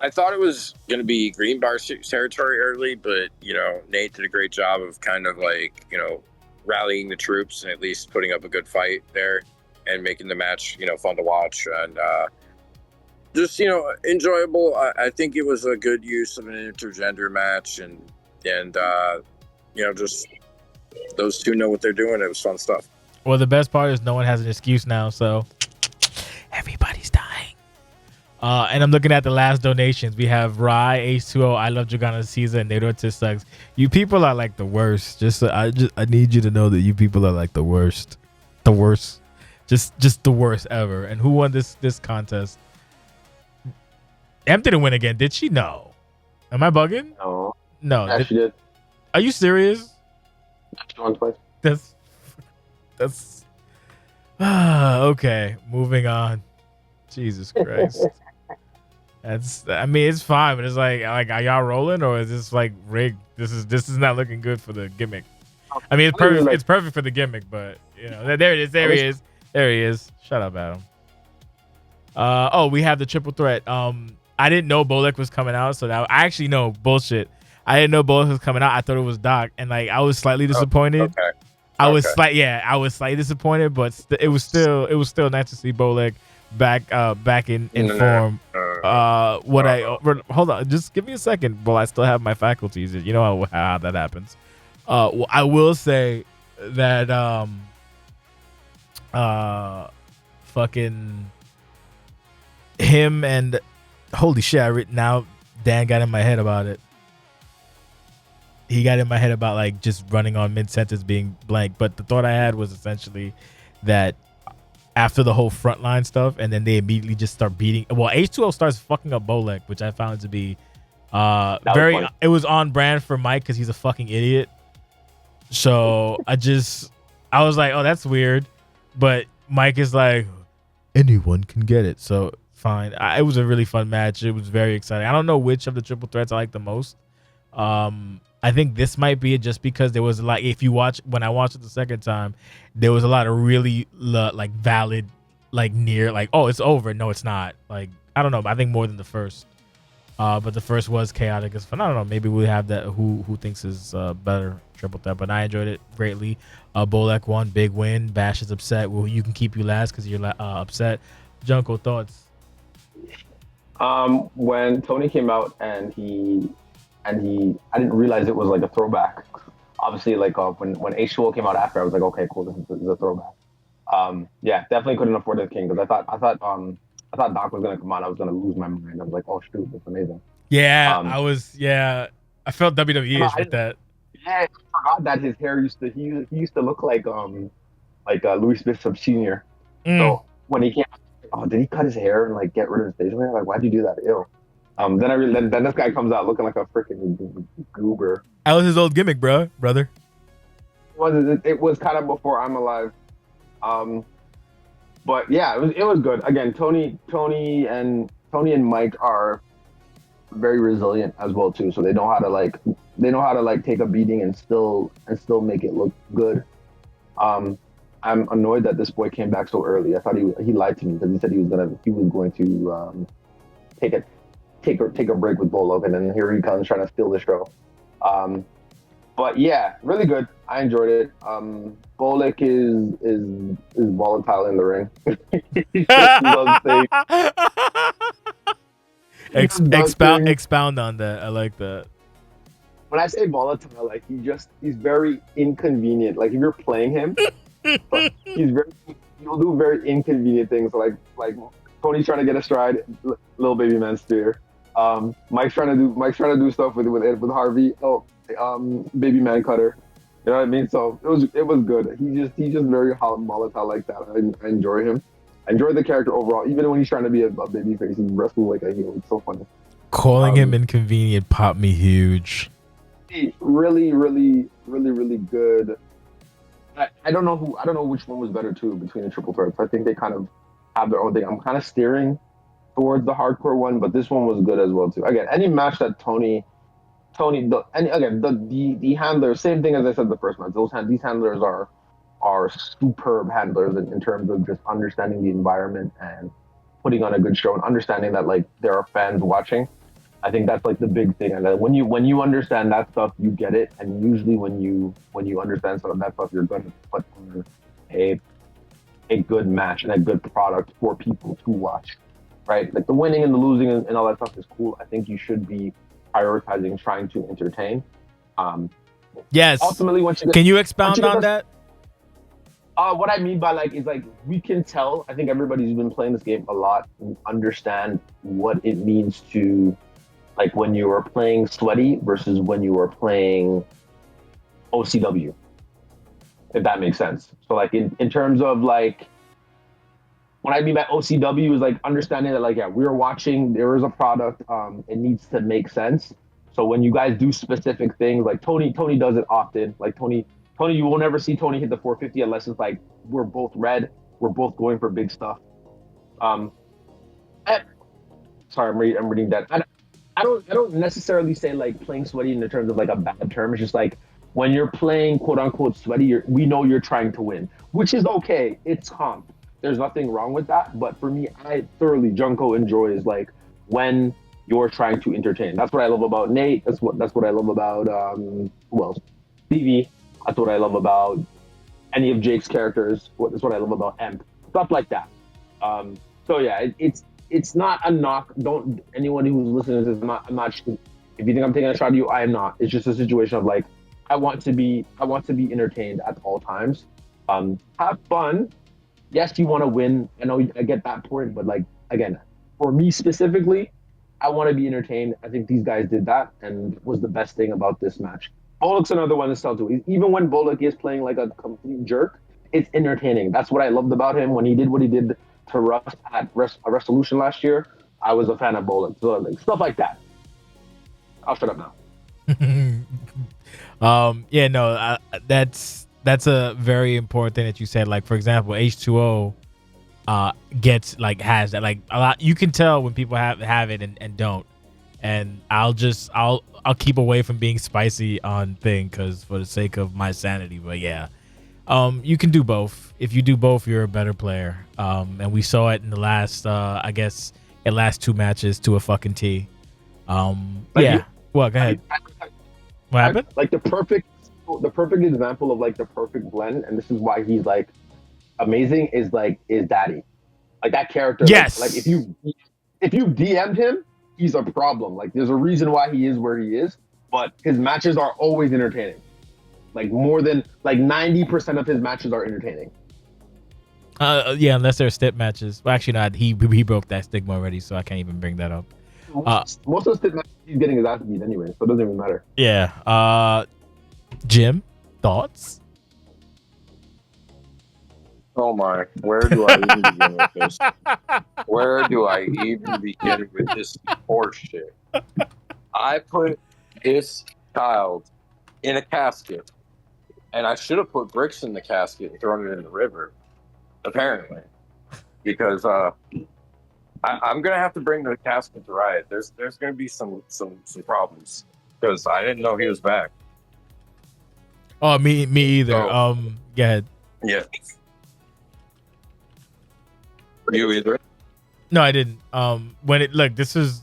Speaker 2: I thought it was going to be Green Bar territory early, but, Nate did a great job of kind of rallying the troops and at least putting up a good fight there and making the match, fun to watch and just, enjoyable. I think it was a good use of an intergender match and just those 2 know what they're doing. It was fun stuff.
Speaker 1: Well, the best part is no one has an excuse now, so everybody's dying. And I'm looking at the last donations. We have Rye, H2O, I Love Dragana Caesar, and Nato Sucks. You people are like the worst. I need you to know that you people are like the worst. The worst. Just the worst ever. And who won this contest? Em didn't win again, did she? No. Am I bugging?
Speaker 3: No.
Speaker 1: No.
Speaker 3: Yeah, she did.
Speaker 1: Are you serious?
Speaker 3: She won twice.
Speaker 1: That's okay. Moving on. Jesus Christ. I mean, it's fine, but it's like, are y'all rolling or is this like rigged? This is not looking good for the gimmick. I mean, it's perfect. It's perfect for the gimmick, but you know, there it is. There he is. There he is. Shut up, Adam. Oh, we have the triple threat. I didn't know Bolek was coming out, so that I actually know bullshit. I didn't know Bolek was coming out. I thought it was Doc, and like I was slightly disappointed.
Speaker 2: Okay.
Speaker 1: I was slightly disappointed, but it was still nice to see Bolek back in form. Hold on, just give me a second. Well, I still have my faculties. You know how that happens. Well, I will say that fucking him and holy shit, now Dan got in my head about it. He got in my head about like just running on mid sentence being blank, but the thought I had was essentially that after the whole frontline stuff, and then they immediately just start beating. Well, H2O starts fucking up Bolek, which I found to be it was on brand for Mike because he's a fucking idiot. So I was like, oh, that's weird, but Mike is like, anyone can get it, so fine. It was a really fun match. It was very exciting. I don't know which of the triple threats I like the most. I think this might be it just because there was a lot. When I watched it the second time, there was a lot of really like valid, like near, like, oh, it's over. No, it's not. Like, I don't know. I think more than the first. But the first was chaotic as fun. I don't know. Maybe we have that. Who thinks is better triple threat? But I enjoyed it greatly. Bolek won, big win. Bash is upset. Well, you can keep you last because you're upset. Junko, thoughts?
Speaker 3: When Tony came out and I didn't realize it was like a throwback. Obviously, like when H2O came out after, I was like, okay, cool, this is a throwback. Yeah, definitely couldn't afford the King because I thought Doc was gonna come out. I was gonna lose my mind. I was like, oh shoot, that's amazing.
Speaker 1: Yeah, I felt WWE-ish with that.
Speaker 3: Yeah, I forgot that his hair used to look like Louis Bishop Sr. So when he came, oh, did he cut his hair and like get rid of his facial hair? Like, why'd you do that? Ew. Then this guy comes out looking like a freaking goober.
Speaker 1: That was his old gimmick, brother.
Speaker 3: It was kind of before I'm alive. But yeah, it was good. Again, Tony and Mike are very resilient as well too. So they know how to like take a beating and still make it look good. I'm annoyed that this boy came back so early. I thought he lied to me because he said he was going to take a break with Bolek, and then here he comes trying to steal the show. But yeah, really good. I enjoyed it. Bolek is volatile in the ring.
Speaker 1: Expound on that. I like that.
Speaker 3: When I say volatile, like he's very inconvenient. Like if you're playing him, he'll do very inconvenient things. Like Tony's trying to get a stride, little baby man spear. Mike's trying to do stuff with Harvey. Oh, baby man cutter. You know what I mean? So it was good. He's just very volatile like that. I enjoy him. I enjoy the character overall. Even when he's trying to be a baby face, he wrestles like a heel. It's so funny.
Speaker 1: Calling him inconvenient popped me huge.
Speaker 3: Really, really, really, really good. I don't know which one was better too between the triple threats. I think they kind of have their own thing. I'm kind of steering towards the hardcore one, but this one was good as well too. Again, any match that the handlers, same thing as I said the first match. These handlers are superb handlers in terms of just understanding the environment and putting on a good show and understanding that like there are fans watching. I think that's like the big thing, and when you understand that stuff, you get it. And usually when you understand some of that stuff, you're going to put on a good match and a good product for people to watch, right? Like the winning and the losing and all that stuff is cool. I think you should be prioritizing trying to entertain.
Speaker 1: Yes.
Speaker 3: Ultimately,
Speaker 1: can you expound on that?
Speaker 3: What I mean by like is like we can tell. I think everybody who's been playing this game a lot understand what it means to. Like when you are playing Sweaty versus when you are playing OCW, if that makes sense. So like in terms of like, what I mean by OCW is like understanding that like, yeah, we're watching, there is a product, it needs to make sense. So when you guys do specific things, like Tony does it often. Like Tony, you will never see Tony hit the 450 unless it's like we're both red, we're both going for big stuff. Um, eh, sorry, I'm reading that. I don't necessarily say like playing sweaty in the terms of like a bad term. It's just like when you're playing quote unquote sweaty, we know you're trying to win, which is okay. It's comp. There's nothing wrong with that. But for me, I thoroughly Junko enjoys like when you're trying to entertain. That's what I love about Nate. That's what I love about who else? Stevie. That's what I love about any of Jake's characters. That's what I love about Emp. Stuff like that. So yeah, it's not a knock. Don't anyone who's listening to this. I'm not. If you think I'm taking a shot at you, I am not. It's just a situation of like I want to be entertained at all times. Have fun. Yes, you want to win. I know I get that point, but like again, for me specifically, I want to be entertained. I think these guys did that, and was the best thing about this match. Bullock's another one to sell to. Even when Bullock is playing like a complete jerk, it's entertaining. That's what I loved about him when he did what he did to Russ at Resolution last year. I was a fan of Bullock. So like, stuff like that. I'll shut up now.
Speaker 1: Yeah, no, that's a very important thing that you said. Like, for example, H2O gets like has that like a lot. You can tell when people have it and don't. And I'll keep away from being spicy on thing because for the sake of my sanity. But yeah, you can do both. If you do both, you're a better player. And we saw it in the last I guess in last 2 matches to a fucking T. Yeah. Well, go ahead. What happened?
Speaker 3: Like the perfect example of like the perfect blend, and this is why he's like amazing, is Daddy. Like that character.
Speaker 1: Yes.
Speaker 3: Like if you DM'd him, he's a problem. Like there's a reason why he is where he is, but his matches are always entertaining. Like more than like 90% of his matches are entertaining.
Speaker 1: Yeah, unless they're stip matches. Well, actually not. He broke that stigma already, so I can't even bring that up.
Speaker 3: Most of the stip matches he's getting his ass beat anyway, so it doesn't even matter.
Speaker 1: Yeah. Jim, thoughts?
Speaker 2: Oh my, where do I even begin with this? Where do I even begin with this horseshit? I put this child in a casket, and I should have put bricks in the casket and thrown it in the river, apparently, because I'm gonna have to bring the casket to Riot. There's gonna be some problems because I didn't know he was back.
Speaker 1: Oh, me either. Go ahead.
Speaker 2: Yeah. You either?
Speaker 1: No, I didn't. This is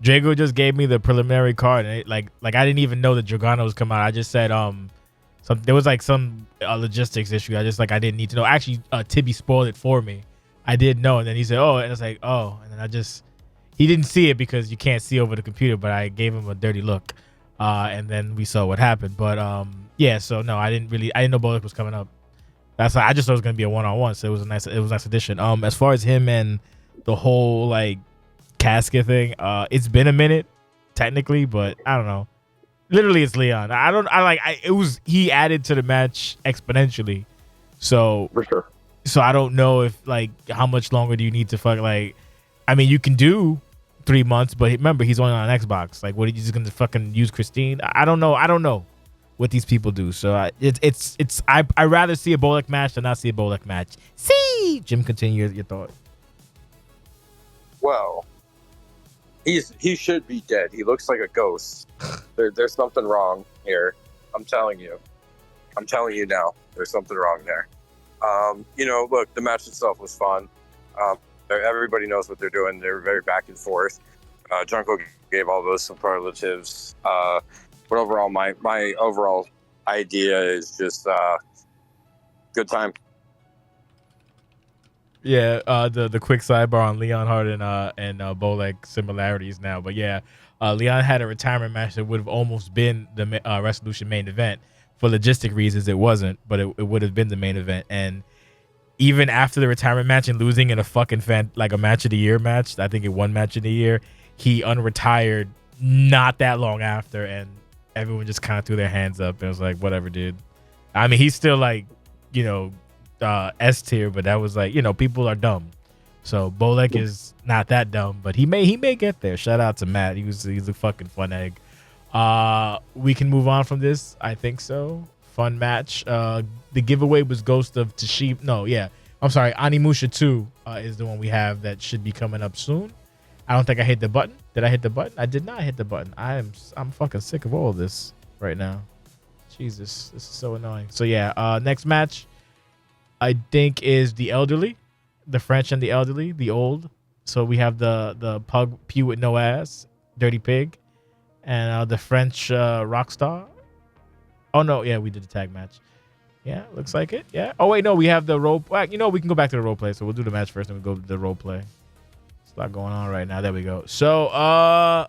Speaker 1: Jago just gave me the preliminary card, and I didn't even know that Dragano was coming out. I just said there was like some logistics issue. I didn't need to know. Actually, Tibby spoiled it for me. I didn't know, and then he said, "Oh," and I was like, "Oh," and then he didn't see it because you can't see over the computer, but I gave him a dirty look, and then we saw what happened. But yeah, so no, I didn't know Bullock was coming up. That's I just thought it was gonna be a 1-on-1, so it was a nice addition. As far as him and the whole like casket thing, it's been a minute technically, but I don't know. Literally, it's Leon. He added to the match exponentially, so
Speaker 3: For sure.
Speaker 1: So I don't know if like how much longer do you need to fuck like. I mean, you can do 3 months, but remember he's only on an Xbox. Like, what are you just gonna fucking use Christine? I don't know what these people do. So I rather see a Bolek match than not see a Bolek match. See, Jim, continue your thought.
Speaker 2: Well, he should be dead. He looks like a ghost. There's something wrong here. I'm telling you now. There's something wrong there. Look, the match itself was fun. Everybody knows what they're doing. They were very back and forth. Junko gave all those superlatives. But overall, my overall idea is just good time.
Speaker 1: Yeah, the quick sidebar on Leon Hart and Bolek similarities now. But yeah, Leon had a retirement match that would have almost been the Resolution main event. For logistic reasons, it wasn't, but it would have been the main event. And even after the retirement match and losing in a fucking a match of the year match, I think it won match of the year, he unretired not that long after, and everyone just kind of threw their hands up and was like, whatever, dude. I mean, he's still like, S tier, but that was like, people are dumb. So Bolek is not that dumb, but he may get there. Shout out to Matt. He's a fucking fun egg. We can move on from this. I think so. Fun match. The giveaway was Ghost of Tsushima. No, yeah. I'm sorry. Animusha 2 is the one we have that should be coming up soon. I don't think I hit the button. Did I hit the button? I did not hit the button. I'm fucking sick of all of this right now. Jesus, this is so annoying. So yeah, next match I think is the elderly, the French and the elderly, the old. So we have the pug pew with no ass, Dirty Pig, and the French Rockstar. Oh no, yeah, we did the tag match. Yeah, looks like it. Yeah. Oh wait, no, we have the role. Well, you know, we can go back to the role play. So we'll do the match first, and we go to the role play. There's a lot going on right now. There we go. So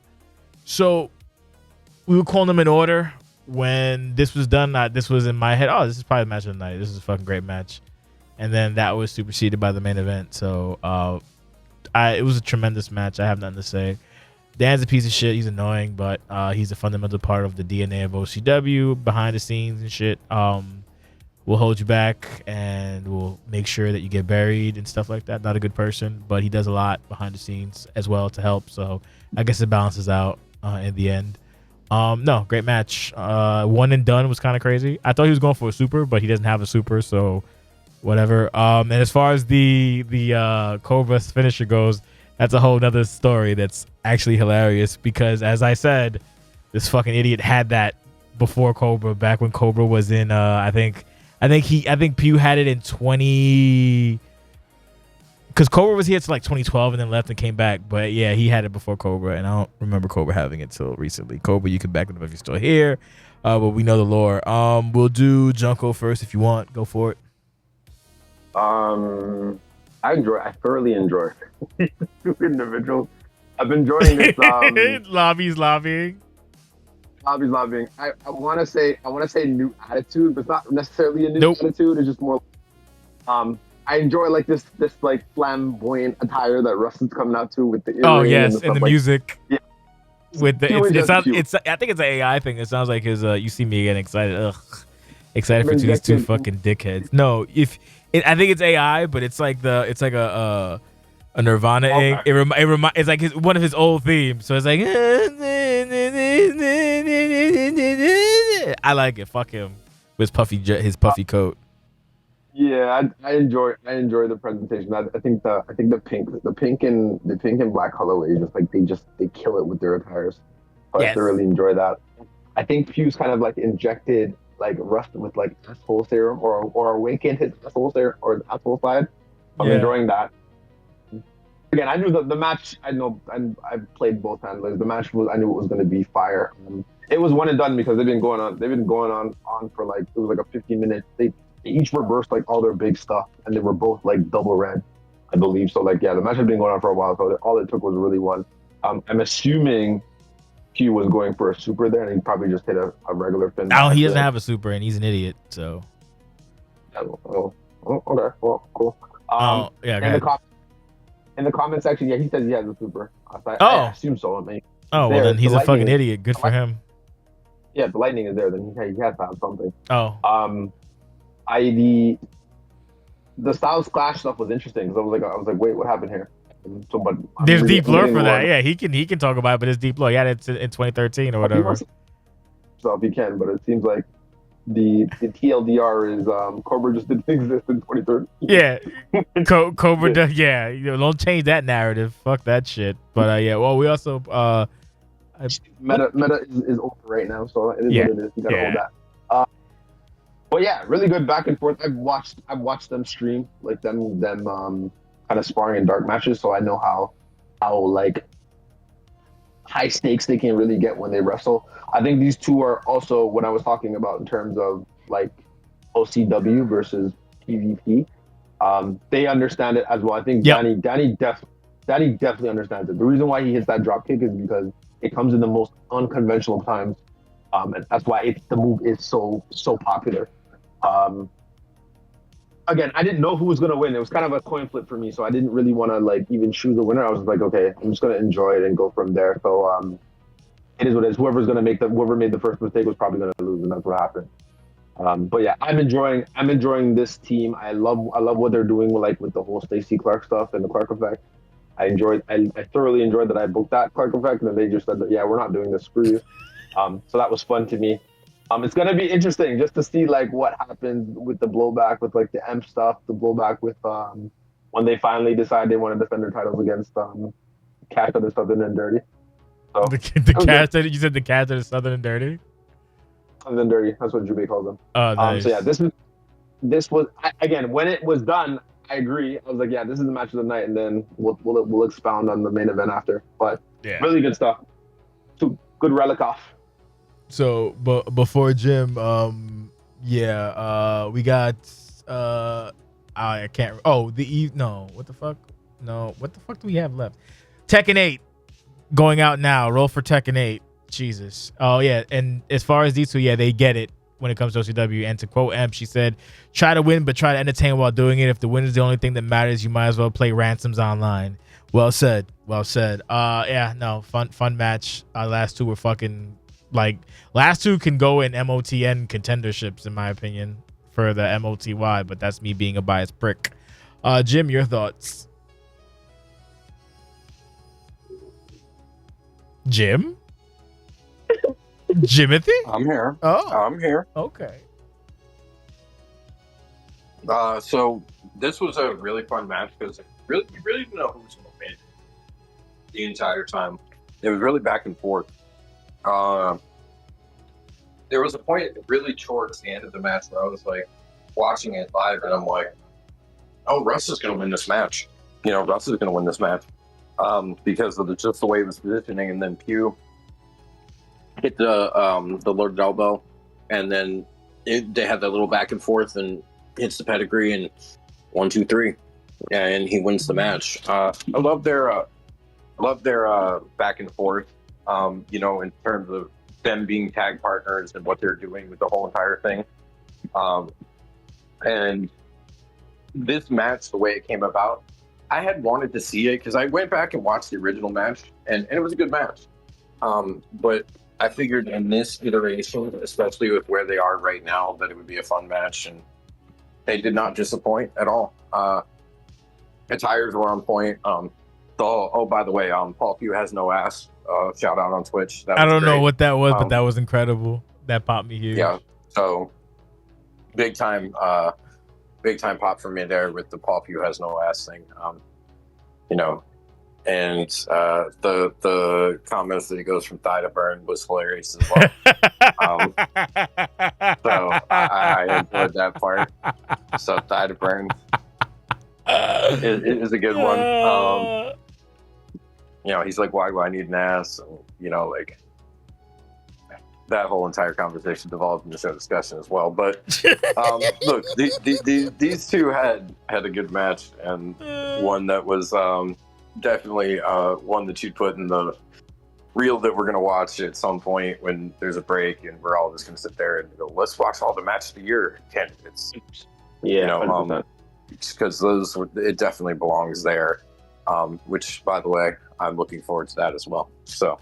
Speaker 1: we were calling them in order when this was done. This was in my head. Oh, this is probably the match of the night. This is a fucking great match. And then that was superseded by the main event. So it was a tremendous match. I have nothing to say. Dan's a piece of shit. He's annoying, but he's a fundamental part of the DNA of OCW, behind the scenes and shit. We'll hold you back and we'll make sure that you get buried and stuff like that. Not a good person, but he does a lot behind the scenes as well to help. So I guess it balances out in the end. No, great match. One and done was kind of crazy. I thought he was going for a super, but he doesn't have a super, so whatever. And as far as the Cobra's finisher goes, that's a whole nother story that's actually hilarious because, as I said, this fucking idiot had that before Cobra, back when Cobra was in I think Pew had it in 20, because Cobra was here to like 2012 and then left and came back. But yeah, he had it before Cobra, and I don't remember Cobra having it till recently. Cobra, you can back it up if you're still here, but we know the lore. We'll do Junko first if you want. Go for it.
Speaker 3: I thoroughly enjoy two individuals. I've been enjoying this.
Speaker 1: Lobbying.
Speaker 3: I want to say new attitude, but it's not necessarily a new attitude. It's just more. I enjoy like this like flamboyant attire that Rustin's coming out to with the earring.
Speaker 1: Oh yes, and the
Speaker 3: like,
Speaker 1: music.
Speaker 3: Yeah.
Speaker 1: With the it's I think it's an AI thing. It sounds like his you see me getting excited. Ugh. Excited for these two fucking dickheads. No, I think it's AI, but it's like a Nirvana thing. It's like one of his old themes. So it's like I like it. Fuck him with his puffy coat.
Speaker 3: Yeah, I enjoy the presentation. I think the pink and black colorway they kill it with their attires. So yes. I thoroughly enjoy that. I think Pew's kind of like injected like Rust with like asshole serum or awakened his asshole serum or asshole side. I'm enjoying that. Again, I knew the match. I played both handlers. The match I knew it was going to be fire. It was one and done because they've been going on for like, it was like a 15-minute. They each reversed like all their big stuff, and they were both like double red, I believe. So like, yeah, the match had been going on for a while. So all it took was really one. I'm assuming Q was going for a super there, and he probably just hit a regular pin.
Speaker 1: No, he doesn't have a super, and he's an idiot. So.
Speaker 3: Oh, okay. Well, cool.
Speaker 1: Yeah.
Speaker 3: In the comment section, yeah, he says he has a super. I assume so. I mean,
Speaker 1: well, then he's a fucking idiot. Good for him.
Speaker 3: Yeah, if the lightning is there, then he has to have something.
Speaker 1: Oh.
Speaker 3: The Styles Clash stuff was interesting because I was like, wait, what happened here? So, but
Speaker 1: there's deep lore for that. Yeah, he can talk about it, but it's deep lore. He had it in 2013 or whatever.
Speaker 3: So if he can, but it seems like the TLDR is Cobra just didn't exist in 2013.
Speaker 1: Yeah, Cobra does. Yeah, don't change that narrative. Fuck that shit. But yeah, well, we also
Speaker 3: meta is over right now, so it is what it is. You gotta hold that. But yeah, really good back and forth. I've watched them stream, like them kind of sparring in dark matches, so I know how like high stakes they can really get when they wrestle. I think these two are also what I was talking about in terms of like OCW versus PvP. They understand it as well. I think Danny definitely understands it. The reason why he hits that drop kick is because it comes in the most unconventional times, and that's why the move is so popular. Again, I didn't know who was gonna win. It was kind of a coin flip for me, so I didn't really want to like even choose a winner. I was like, okay, I'm just gonna enjoy it and go from there. So it is what it is. Whoever made the first mistake was probably gonna lose, and that's what happened. But yeah, I'm enjoying this team. I love what they're doing with the whole Stacey Clark stuff and the Clark effect. I thoroughly enjoyed that I booked that Clark effect, and then they just said that, yeah, we're not doing this, screw you. So that was fun to me. It's gonna be interesting just to see like what happens with the blowback with like the M stuff, the blowback with when they finally decide they want to defend their titles against Cash of the Southern and Dirty. So
Speaker 1: The
Speaker 3: that was good.
Speaker 1: cats that you said the cats are Southern and Dirty.
Speaker 3: Southern and Dirty. That's what Jubei calls them.
Speaker 1: Oh,
Speaker 3: So yeah,
Speaker 1: nice.
Speaker 3: this was again when it was done. I agree. I was like, yeah, this is the match of the night, and then we'll expound on the main event after. But
Speaker 1: Yeah.
Speaker 3: really good stuff. Two good relic off.
Speaker 1: So, but before Jim, we got I can't. Oh, no. What the fuck? No, what the fuck do we have left? Tekken 8 going out now. Roll for Tekken 8. Jesus. Oh yeah, and as far as these two, yeah, they get it when it comes to OCW. And to quote M, she said, "Try to win, but try to entertain while doing it. If the win is the only thing that matters, you might as well play ransoms online." Well said. Well said. Yeah, no, fun match. Last two were fucking like last two can go in MOTN contenderships in my opinion for the MOTY, but that's me being a biased prick. Jim, your thoughts? Jim? Jimothy?
Speaker 2: I'm here.
Speaker 1: Oh,
Speaker 2: I'm here.
Speaker 1: okay.
Speaker 2: So this was a really fun match because you really didn't know who was going to win the entire time. It was really back and forth. There was a point really towards the end of the match where I was like watching it live and I'm like, oh, Russ is going to win this match. Russ is going to win this match because of just the way it was positioning. And then Pew hit the loaded elbow, and then they had that little back and forth and hits the pedigree and 1, 2, 3, and he wins the match. I love their back and forth. In terms of them being tag partners and what they're doing with the whole entire thing. And this match, the way it came about, I had wanted to see it because I went back and watched the original match, and it was a good match. But I figured in this iteration, especially with where they are right now, that it would be a fun match, and they did not disappoint at all. Attires were on point. By the way, Paul Pugh has no ass. Shout out on Twitch.
Speaker 1: I don't know what that was, but that was incredible. That popped me huge.
Speaker 2: Yeah. So big time pop for me there with the Paul Pugh has no ass thing. And the comments that he goes from thigh to burn was hilarious as well. So I enjoyed that part. So thigh to burn is a good one. He's like, why do I need an ass? And, like that whole entire conversation devolved into a discussion as well. But look, these two had a good match, and one that was definitely one that you'd put in the reel that we're going to watch at some point when there's a break and we're all just going to sit there and go, let's watch all the match of the year candidates.
Speaker 3: Yeah,
Speaker 2: because it definitely belongs there. Which, by the way, I'm looking forward to that as well. So,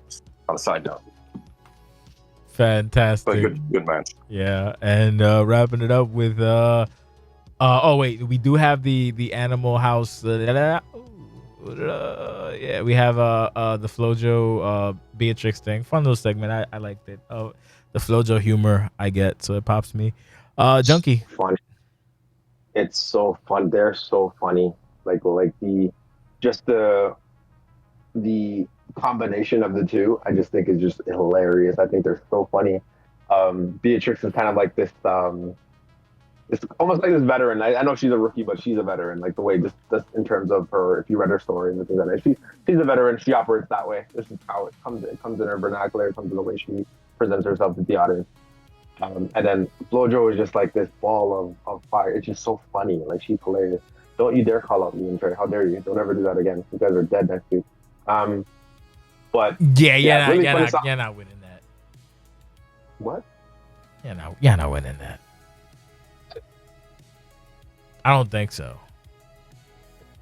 Speaker 2: on a side note,
Speaker 1: fantastic,
Speaker 2: but good match.
Speaker 1: Yeah, and wrapping it up with we do have the Animal House. Yeah, we have the Flojo Beatrix thing. Fun little segment. I liked it. The Flojo humor I get, so it pops me. Junkie.
Speaker 3: Funny. It's so fun. They're so funny. Like the combination of the two, I just think is just hilarious. I think they're so funny. Beatrix is kind of like this. It's almost like this veteran. I know she's a rookie, but she's a veteran. Like the way just in terms of her, if you read her story and things like that, she's a veteran. She operates that way. This is how it comes. It comes in her vernacular. It comes in the way she presents herself to the audience. And then Flojo is just like this ball of fire. It's just so funny. Like she's hilarious. Don't you dare call out me and Trey. How dare you? Don't ever do that again. You guys are dead next week. But
Speaker 1: you're not winning that.
Speaker 3: What?
Speaker 1: You're not winning that. I don't think so.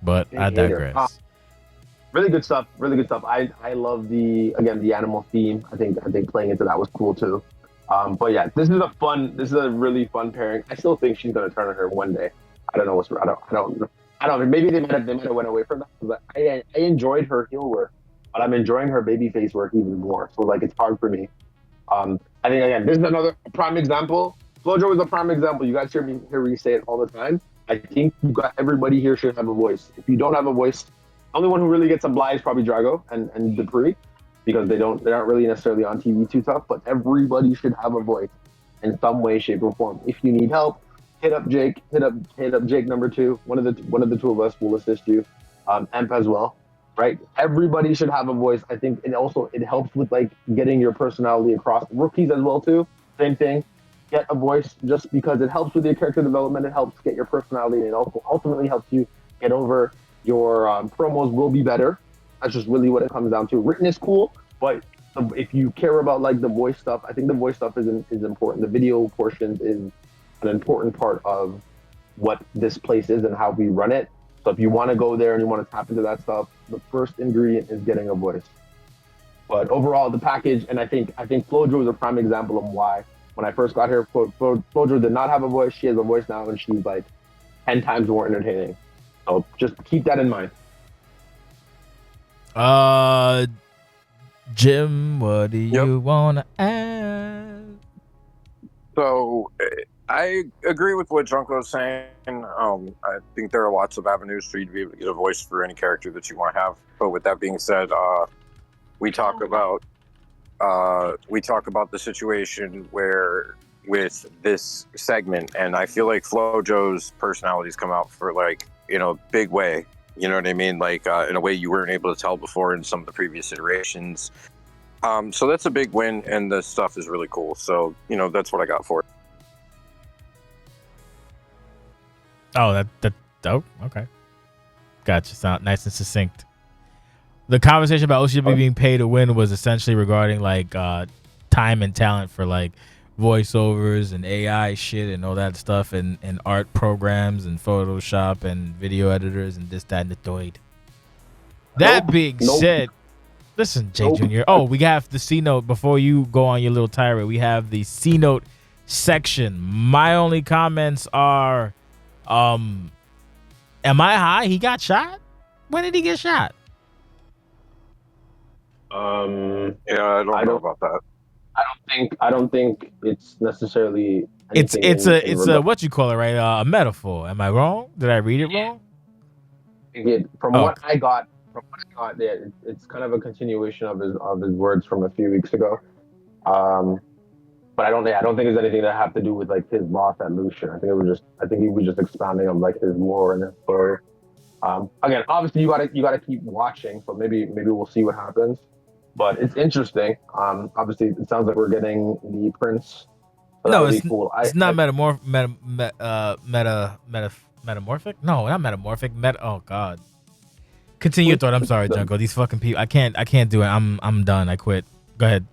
Speaker 1: But I digress.
Speaker 3: Really good stuff. Really good stuff. I love the Animal theme. I think playing into that was cool too. But yeah, this is a really fun pairing. I still think she's gonna turn on her one day. I don't know I don't know. Maybe they might have went away from that. But I enjoyed her heel work, but I'm enjoying her babyface work even more. So like it's hard for me. I think again, this is another prime example. Flojo is a prime example. You guys hear me say it all the time. I think you got everybody here should have a voice. If you don't have a voice, the only one who really gets obliged is probably Drago and Dupree, because they're not really necessarily on TV too tough. But everybody should have a voice in some way, shape, or form. If you need help, hit up Jake. Hit up Jake number two. One of the two of us will assist you. Emp as well, right? Everybody should have a voice. I think it helps with like getting your personality across. Rookies as well too. Same thing. Get a voice just because it helps with your character development. It helps get your personality, and it also ultimately helps you get over your promos will be better. That's just really what it comes down to. Written is cool, but if you care about like the voice stuff, I think the voice stuff is important. The video portion is an important part of what this place is and how we run it. So if you want to go there and you want to tap into that stuff, the first ingredient is getting a voice. But overall, the package, and I think Flojo is a prime example of why. When I first got here, Flojo did not have a voice. She has a voice now, and she's like 10 times more entertaining. So just keep that in mind.
Speaker 1: Jim, what do you want to add?
Speaker 2: So I agree with what Junko is saying. I think there are lots of avenues for you to be able to get a voice for any character that you want to have. But with that being said, we talk about the situation where with this segment, and I feel like Flojo's personalities come out for like big way. You know what I mean? Like in a way you weren't able to tell before in some of the previous iterations. So that's a big win, and the stuff is really cool. So that's what I got for it.
Speaker 1: Oh, okay. Gotcha. Sound nice and succinct. The conversation about OCW being paid to win was essentially regarding like time and talent for like voiceovers and AI shit and all that stuff, and art programs and Photoshop and video editors and this, that, and the third. That being said, listen, Jake Jr. Oh, we have the C note before you go on your little tirade. We have the C note section. My only comments are, am I high? He got shot? When did he get shot?
Speaker 2: Yeah, I don't know about that.
Speaker 3: I don't think it's necessarily.
Speaker 1: It's a what you call it, right? A metaphor. Am I wrong? Did I read it wrong?
Speaker 3: From what I got, yeah, it's kind of a continuation of his words from a few weeks ago. But I don't think it's anything that have to do with like his loss at Lucian. I think he was just expounding on like his lore and his story. Again, obviously you gotta keep watching, so maybe we'll see what happens. But it's interesting. Obviously it sounds like we're getting the prince. So
Speaker 1: no, it's cool. It's not metamorphic. No, not metamorphic. Oh God. Continue your thought. I'm sorry, Junko. These fucking people. I can't do it. I'm done. I quit. Go ahead.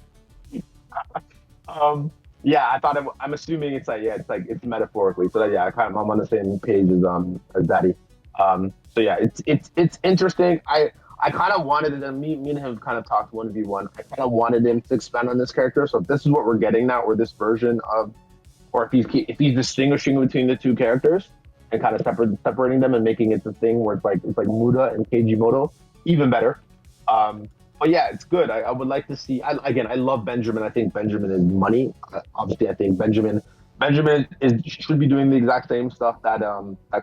Speaker 3: Yeah, I'm assuming it's metaphorically. So that, I'm on the same page as Daddy. So yeah, it's interesting. I kind of wanted it, and me and him kind of talked 1v1. I kind of wanted him to expand on this character. So if this is what we're getting now, or this version of, or if he's distinguishing between the two characters and kind of separating them and making it the thing where it's like Muda and Keiji Moto, even better. But yeah, it's good. I would like to see. I love Benjamin. I think Benjamin is money. Obviously, I think Benjamin should be doing the exact same stuff that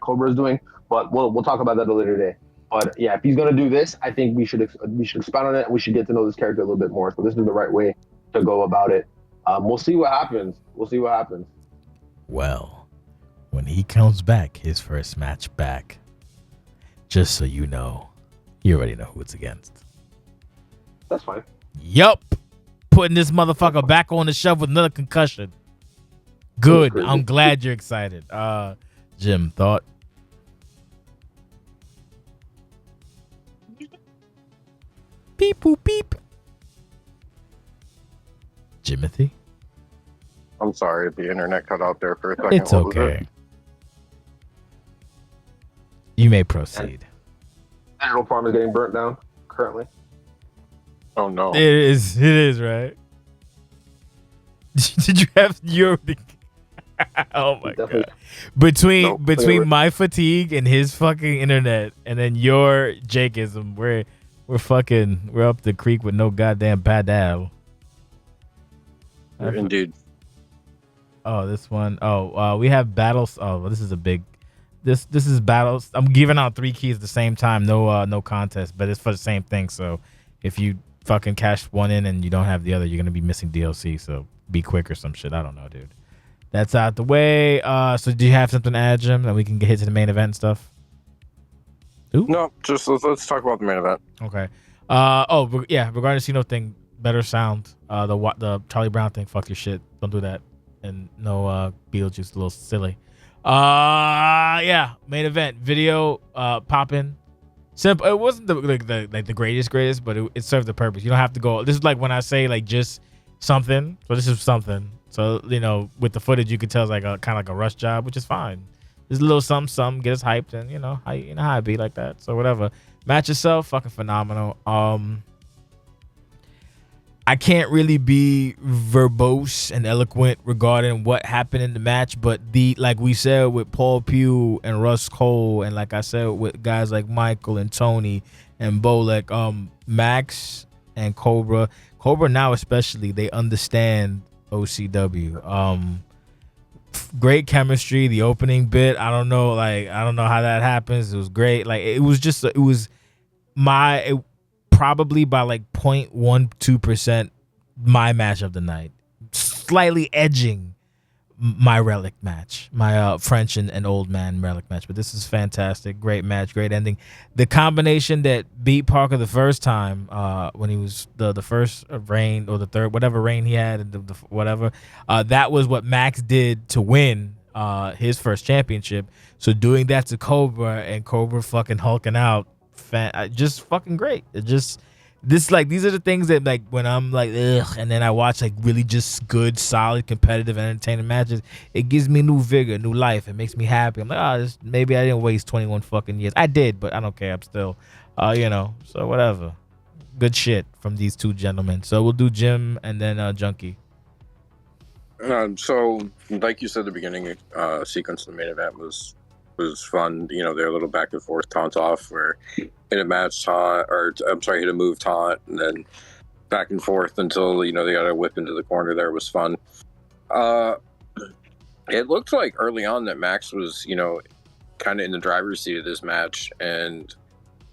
Speaker 3: Cobra is doing. But we'll talk about that a later day. But yeah, if he's gonna do this, I think we should expand on it. And we should get to know this character a little bit more. So this is the right way to go about it. We'll see what happens.
Speaker 1: Well, when he comes back, his first match back, just so you know, you already know who it's against.
Speaker 3: That's fine.
Speaker 1: Yup. Putting this motherfucker back on the shelf with another concussion. Good. I'm glad you're excited. Jim, thought? Beep, boop, beep. Jimothy?
Speaker 2: I'm sorry, the internet cut out there for a second.
Speaker 1: It's okay. You may proceed.
Speaker 3: Digital farm is getting burnt down currently.
Speaker 2: Oh no!
Speaker 1: It is right. Did you have your? Oh my God! Between my fatigue and his fucking internet, and then your Jakeism, we're up the creek with no goddamn paddle.
Speaker 2: Indeed.
Speaker 1: Oh, this one. Oh, we have battles. Oh, this is a big. This is battles. I'm giving out 3 keys at the same time. No contest, but it's for the same thing. So if you fucking cash one in and you don't have the other, you're gonna be missing DLC. So be quick or some shit. I don't know, dude. That's out the way. So do you have something to add, Jim, that we can get to the main event and stuff? Ooh.
Speaker 2: No, just let's talk about the main event.
Speaker 1: Okay. Yeah. Regarding the Cena thing, better sound. The Charlie Brown thing. Fuck your shit. Don't do that. And no Beetlejuice, a little silly. Yeah, main event video popping. Simple. It wasn't the greatest, but it served the purpose. You don't have to go. This is like when I say like just something. So this is something. So with the footage you could tell it's like a kind of like a rush job, which is fine. There's a little something, get us hyped, and how it be like that. So whatever. Match itself, fucking phenomenal. I can't really be verbose and eloquent regarding what happened in the match, but like we said with Paul Pugh and Russ Cole, and like I said with guys like Michael and Tony and Bolek, Max and Cobra now especially, they understand OCW. Great chemistry. The opening bit, I don't know how that happens. It was great. Like it was probably by like 0.12% my match of the night, slightly edging my Relic match, my French and old man Relic match. But this is fantastic. Great match, great ending. The combination that beat Parker the first time, when he was the first reign or the third, whatever reign he had, whatever, that was what Max did to win his first championship. So doing that to Cobra and Cobra fucking hulking out, just fucking great. These are the things that like when I'm like ugh, and then I watch like really just good, solid, competitive, entertaining matches, it gives me new vigor, new life. It makes me happy. I'm like, maybe I didn't waste 21 fucking years. I did, but I don't care. I'm still, so whatever. Good shit from these two gentlemen. So we'll do Jim and then Junkie.
Speaker 2: So like you said at the beginning, sequence of the main event was fun. Their little back and forth taunt off where hit a match taunt, hit a move taunt, and then back and forth until they got a whip into the corner. There was fun. It looked like early on that Max was kind of in the driver's seat of this match, and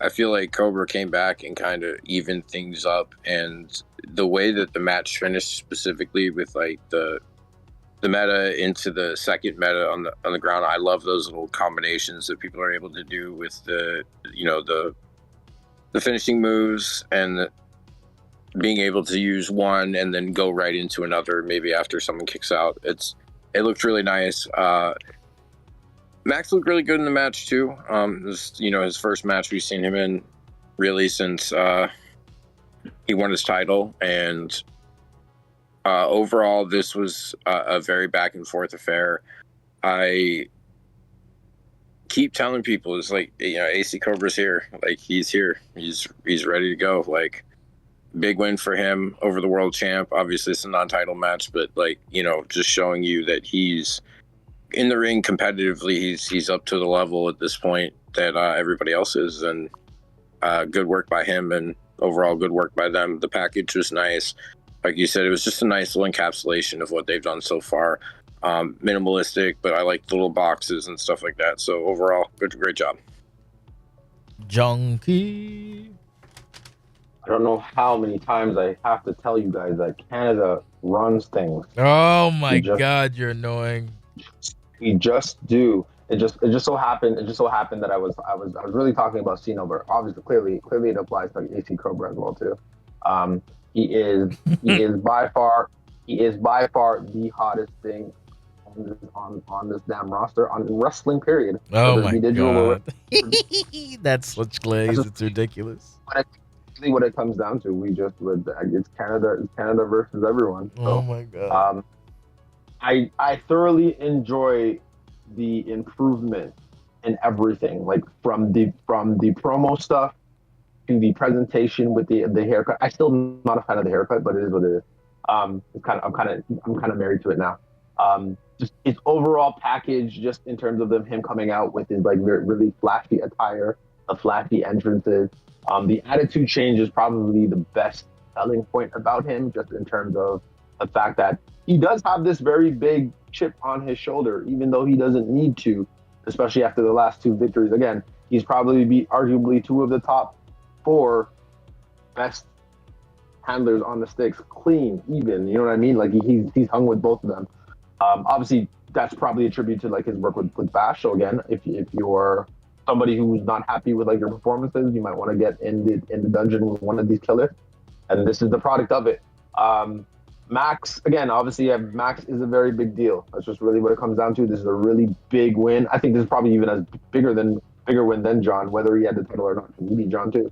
Speaker 2: I feel like Cobra came back and kind of evened things up. And the way that the match finished, specifically with like the meta into the second meta on the ground, I love those little combinations that people are able to do with the finishing moves and being able to use one and then go right into another maybe after someone kicks out. It looked really nice. Max looked really good in the match too. This his first match we've seen him in really since he won his title, and overall, this was a very back and forth affair. I keep telling people, it's like, AC Cobra's here. Like, he's here. He's ready to go. Like, big win for him over the world champ. Obviously, it's a non-title match, but like, just showing you that he's in the ring competitively. He's up to the level at this point that everybody else is, and good work by him, and overall good work by them. The package was nice. Like you said, it was just a nice little encapsulation of what they've done so far. Minimalistic, but I like the little boxes and stuff like that. So overall, great job.
Speaker 1: Junkie.
Speaker 3: I don't know how many times I have to tell you guys that Canada runs things.
Speaker 1: Oh my God, you're annoying.
Speaker 3: We just do. It just so happened that I was really talking about Cena, but obviously clearly it applies to AC Cobra as well too. He is by far the hottest thing on this damn roster on wrestling period.
Speaker 1: Oh my God. That's such glaze. It's ridiculous.
Speaker 3: What it comes down to, it's Canada versus everyone. So,
Speaker 1: oh my God.
Speaker 3: I thoroughly enjoy the improvement in everything, like from the promo stuff to the presentation with the haircut. I still not a fan of the haircut, but it is what it is. I'm kind of married to it now. Just his overall package, just in terms of him coming out with his like really flashy attire, the flashy entrances. The attitude change is probably the best selling point about him, just in terms of The fact that he does have this very big chip on his shoulder, even though he doesn't need to, especially after the last two victories. Again, he's probably arguably two of the top four best handlers on the sticks, clean, even. You know what I mean? Like he's hung with both of them. Obviously, that's probably a tribute to like his work with Bash. So again, if you're somebody who's not happy with like your performances, you might want to get in the dungeon with one of these killers, and this is the product of it. Max, again, obviously, Max is a very big deal. That's just really what it comes down to. This is a really big win. I think this is probably even as bigger win than John, whether he had the title or not. He beat John too.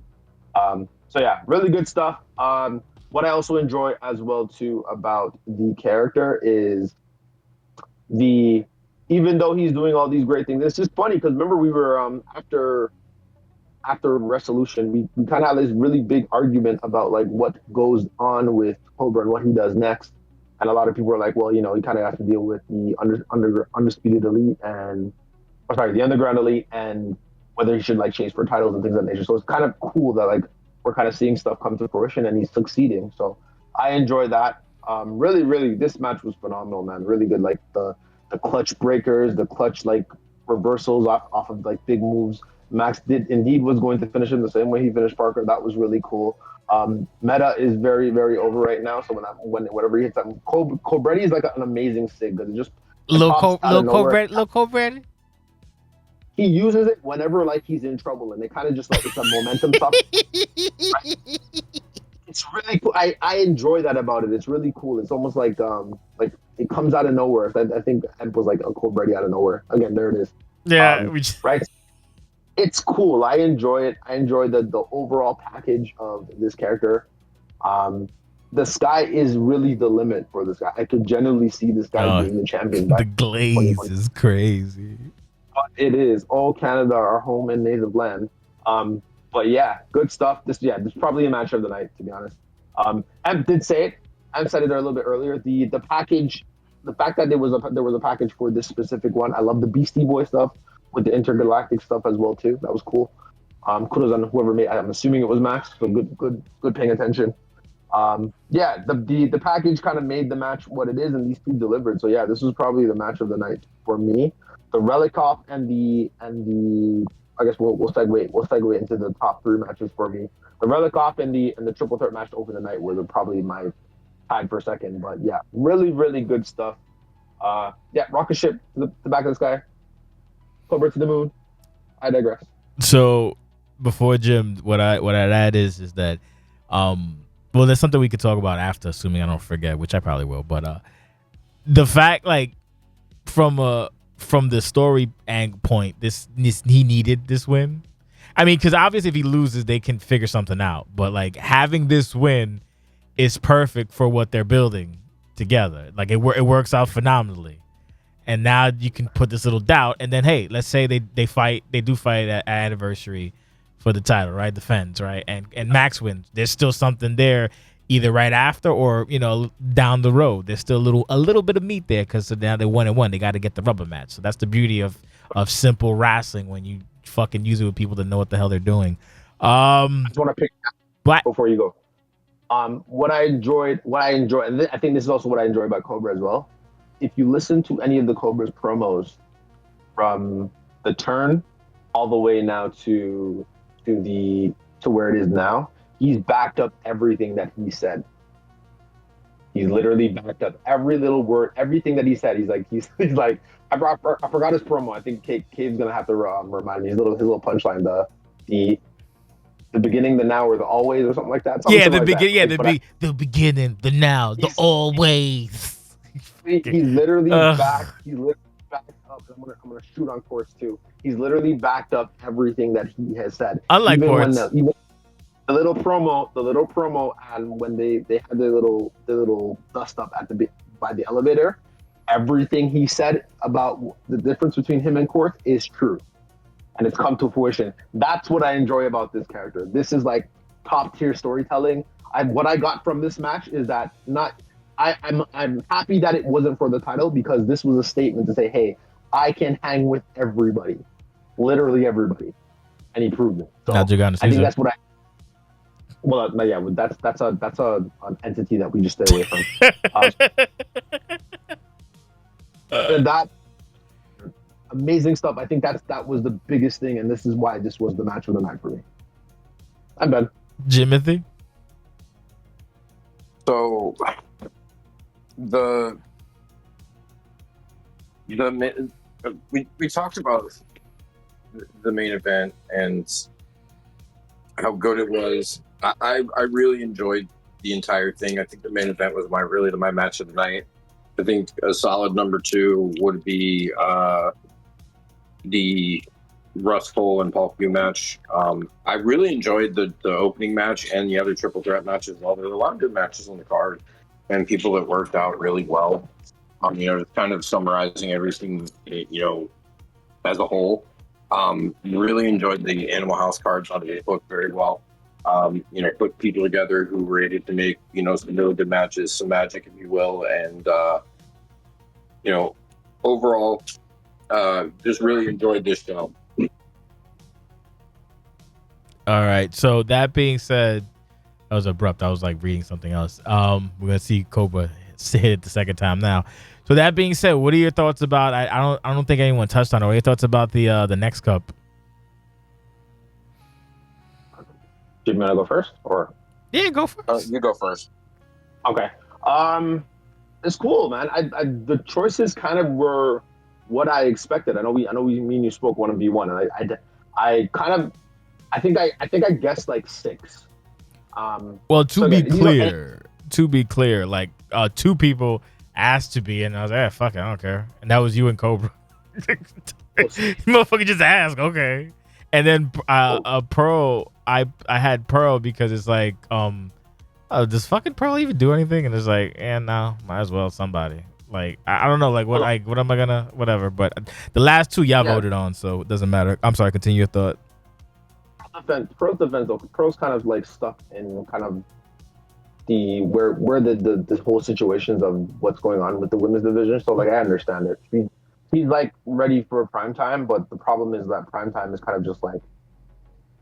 Speaker 3: So yeah, really good stuff. What I also enjoy as well too about the character is even though he's doing all these great things, it's just funny because remember we were after Resolution, we kind of had this really big argument about like what goes on with Cobra and what he does next. And a lot of people were like, well, you know, he kind of has to deal with the undisputed elite the underground elite, and whether he should like chase for titles and things of that nature. So it's kind of cool that like we're kind of seeing stuff come to fruition and he's succeeding. So I enjoy that. Really, really, this match was phenomenal, man. Really good. Like the clutch breakers, the clutch like reversals off of like big moves. Max was going to finish him the same way he finished Parker. That was really cool. Meta is very, very over right now. So whenever he hits that, Cobretti is like an amazing sig because it just
Speaker 1: Cobretti.
Speaker 3: He uses it whenever like he's in trouble, and they kind of just like it's a momentum stuff. Right? It's really cool. I enjoy that about it. It's really cool. It's almost like it comes out of nowhere. I think Emp was like a Cobretti out of nowhere. Again, there it is.
Speaker 1: Yeah,
Speaker 3: right. It's cool. I enjoy it. I enjoy the overall package of this character. The sky is really the limit for this guy. I could genuinely see this guy being the champion.
Speaker 1: The glaze is crazy.
Speaker 3: But it is. All Canada, our home and native land. But yeah, good stuff. This is probably a match of the night, to be honest. Emp did say it. Emp said it a little bit earlier. The package, the fact that there was a package for this specific one. I love the Beastie Boy stuff with the intergalactic stuff as well too. That was cool. Kudos on whoever made. I'm assuming it was Max. So good paying attention. The package kind of made the match what it is, and these two delivered. So yeah, this was probably the match of the night for me. The Relikov and the I guess we'll segue into the top three matches for me. The Relikov and the triple threat match to open the night were probably my tied for second. But yeah, really, really good stuff. Rocket ship to the back of the sky. Cobra to the moon. I digress.
Speaker 1: So before Jim, what I'd add is that well, there's something we could talk about after, assuming I don't forget, which I probably will. But the fact, like, from the story point, he needed this win. I mean, because obviously if he loses, they can figure something out. But like having this win is perfect for what they're building together. Like it works out phenomenally. And now you can put this little doubt, and then hey, let's say they do fight at Anniversary for the title, right? Defends, right? And Max wins. There's still something there, either right after or down the road. There's still a little bit of meat there because now they're 1-1. They got to get the rubber match. So that's the beauty of simple wrestling when you fucking use it with people that know what the hell they're doing.
Speaker 3: I just want to pick before you go. What I enjoyed, and I think this is also what I enjoy about Cobra as well. If you listen to any of the Cobra's promos from the turn all the way now to where it is now, he's backed up everything that he said. He's literally backed up every little word, everything that he said. He's like, I forgot his promo. I think Cave's gonna have to remind me his little punchline, the beginning, the now, or the always, or something like that.
Speaker 1: The beginning, the now, the always.
Speaker 3: He's literally back. He's literally backed up. I'm gonna shoot on Quartz too. He's literally backed up everything that he has said.
Speaker 1: Unlike Quartz.
Speaker 3: The little promo, and when they had the little dust up by the elevator, everything he said about the difference between him and Quartz is true, and it's come to fruition. That's what I enjoy about this character. This is like top tier storytelling. What I got from this match is that I'm happy that it wasn't for the title, because this was a statement to say, hey, I can hang with everybody, literally everybody, and he proved it. So I think that's what Well, yeah, that's an entity that we just stay away from. And that amazing stuff. I think that was the biggest thing, and this is why this was the match of the night for me. I'm Ben.
Speaker 1: Jimothy.
Speaker 2: So the we talked about the main event and how good it was. I really enjoyed the entire thing. I think the main event was my match of the night. I think a solid number 2 would be the Russ Cole and Paul Feud match. I really enjoyed the opening match and the other triple threat matches as well. There were a lot of good matches on the card and people that worked out really well. Kind of summarizing everything, as a whole. Really enjoyed the Animal House cards. Thought they looked very well. Put people together who were able to make, some really good matches, some magic, if you will. And, overall, just really enjoyed this show.
Speaker 1: All right. So that being said, that was abrupt. I was like reading something else. We're gonna see Cobra hit it the second time now. So that being said, what are your thoughts about? I don't think anyone touched on it. What are your thoughts about the next cup?
Speaker 3: Do you want to go first, or?
Speaker 1: Yeah, go first.
Speaker 2: You go first.
Speaker 3: Okay. It's cool, man. The choices kind of were what I expected. I know me and you spoke 1v1, and I think I guessed like 6.
Speaker 1: Well, to be clear, like 2 people asked to be, and I was like, fuck it, I don't care. And that was you and Cobra. Motherfucker just asked, okay. And then Pearl, I had Pearl because it's like, does fucking Pearl even do anything? And it's like, no, might as well somebody. Like, I don't know, like what am I gonna, whatever. But the last 2 y'all voted on, so it doesn't matter. I'm sorry, continue your thought.
Speaker 3: Pearl's defense, though. Pearl's kind of like stuck in kind of where the whole situations of what's going on with the women's division. So like I understand it. He's like ready for prime time, but the problem is that prime time is kind of just like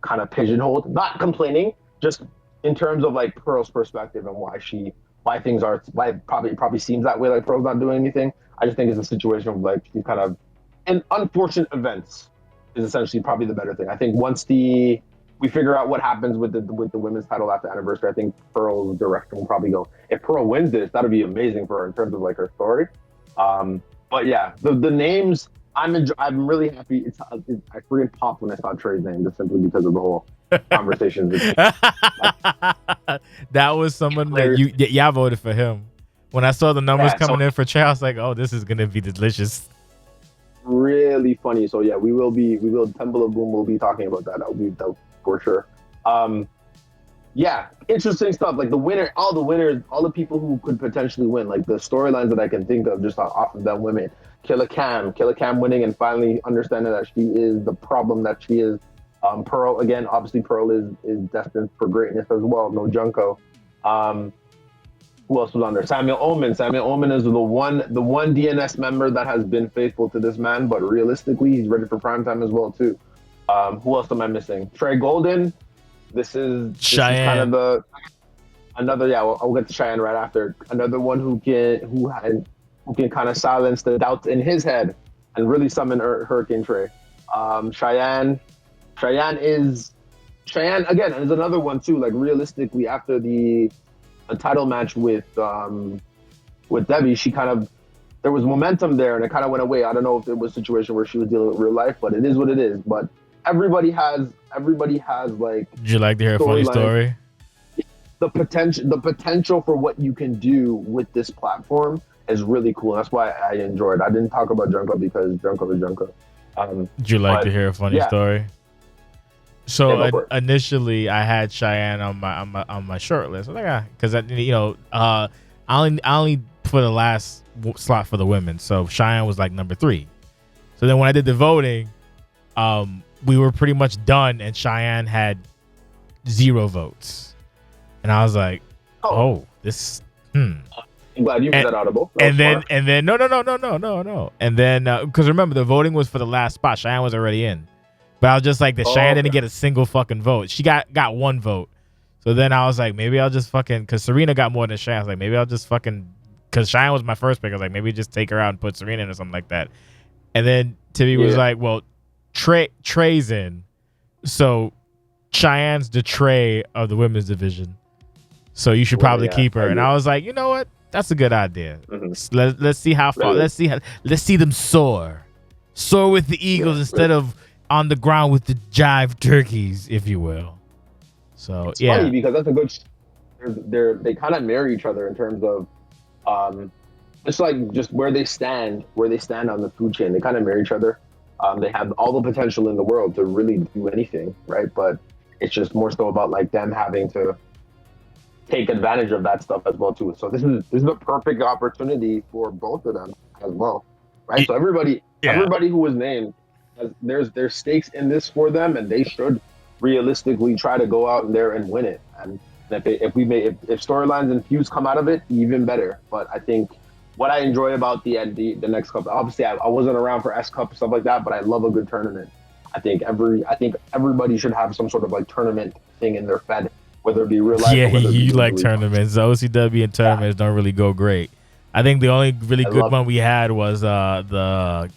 Speaker 3: kind of pigeonholed. Not complaining, just in terms of like Pearl's perspective and why it probably seems that way. Like Pearl's not doing anything. I just think it's a situation of like she's kind of in unfortunate events is essentially probably the better thing. I think once we figure out what happens with the women's title after anniversary, I think Pearl's direction will probably go. If Pearl wins this, that'd be amazing for her in terms of like her story. But yeah, the names I'm really happy. I freaking popped when I saw Trey's name just simply because of the whole conversation.
Speaker 1: That was someone that y'all voted for him. When I saw the numbers coming in for Trey, I was like, oh, this is gonna be delicious.
Speaker 3: Really funny. So yeah, Temple of Boom will be talking about that. That'll be for sure. Yeah, interesting stuff. Like the winners, all the people who could potentially win, like the storylines that I can think of just off of them women. Killer Cam winning and finally understanding that she is the problem that she is. Pearl, again, obviously Pearl is destined for greatness as well. No Junko. Who else was on there? Samuel Omen. Samuel Omen is the one DNS member that has been faithful to this man, but realistically, he's ready for primetime as well too. Who else am I missing? Trey Golden. This is kind of another. Yeah, I'll get to Cheyenne right after. Another one who can kind of silence the doubts in his head and really summon Hurricane Trey. Cheyenne again is another one too. Like realistically, after the title match with Debbie, there was momentum there and it kind of went away. I don't know if it was a situation where she was dealing with real life, but it is what it is. But everybody has like. Would
Speaker 1: you like to hear a funny story?
Speaker 3: The potential for what you can do with this platform is really cool. That's why I enjoyed it. I didn't talk about Junko because Junko is Junko.
Speaker 1: Would you like to hear a funny story? So initially, I had Cheyenne on my short list. I was like, because I only put the last slot for the women, so Cheyenne was like number 3. So then when I did the voting, we were pretty much done, and Cheyenne had 0 votes, and I was like, oh this.
Speaker 3: I'm glad you made that audible.
Speaker 1: And then no. And then because remember the voting was for the last spot. Cheyenne was already in. But I was just like, Cheyenne didn't get a single fucking vote. She got 1 vote. So then I was like, maybe I'll just fucking, because Serena got more than Cheyenne. I was like, maybe I'll just fucking, because Cheyenne was my first pick. I was like, maybe just take her out and put Serena in or something like that. And then Timmy was like, well, Trey's in. So Cheyenne's the Trey of the women's division. So you should probably keep her. And I was like, you know what? That's a good idea. Let's see how far. Let's see them soar with the Eagles instead of on the ground with the jive turkeys, if you will. So
Speaker 3: it's funny because that's a good. They kind of marry each other in terms of, just where they stand on the food chain. They kind of marry each other. They have all the potential in the world to really do anything, right? But it's just more so about like them having to take advantage of that stuff as well too. So this is a perfect opportunity for both of them as well, right? So everybody who was named, there's stakes in this for them, and they should realistically try to go out in there and win it. And if storylines and feuds come out of it, even better. But I think what I enjoy about the next cup, obviously I wasn't around for S Cup stuff like that, but I love a good tournament. I think everybody should have some sort of like tournament thing in their Fed, whether it be real life.
Speaker 1: Yeah, you like tournaments. The OCW and tournaments don't really go great. I think the only really good one we had was the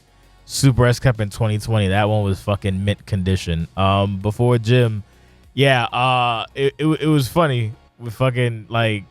Speaker 1: Super S Cup in 2020. That one was fucking mint condition. Before Jim, it was funny with fucking like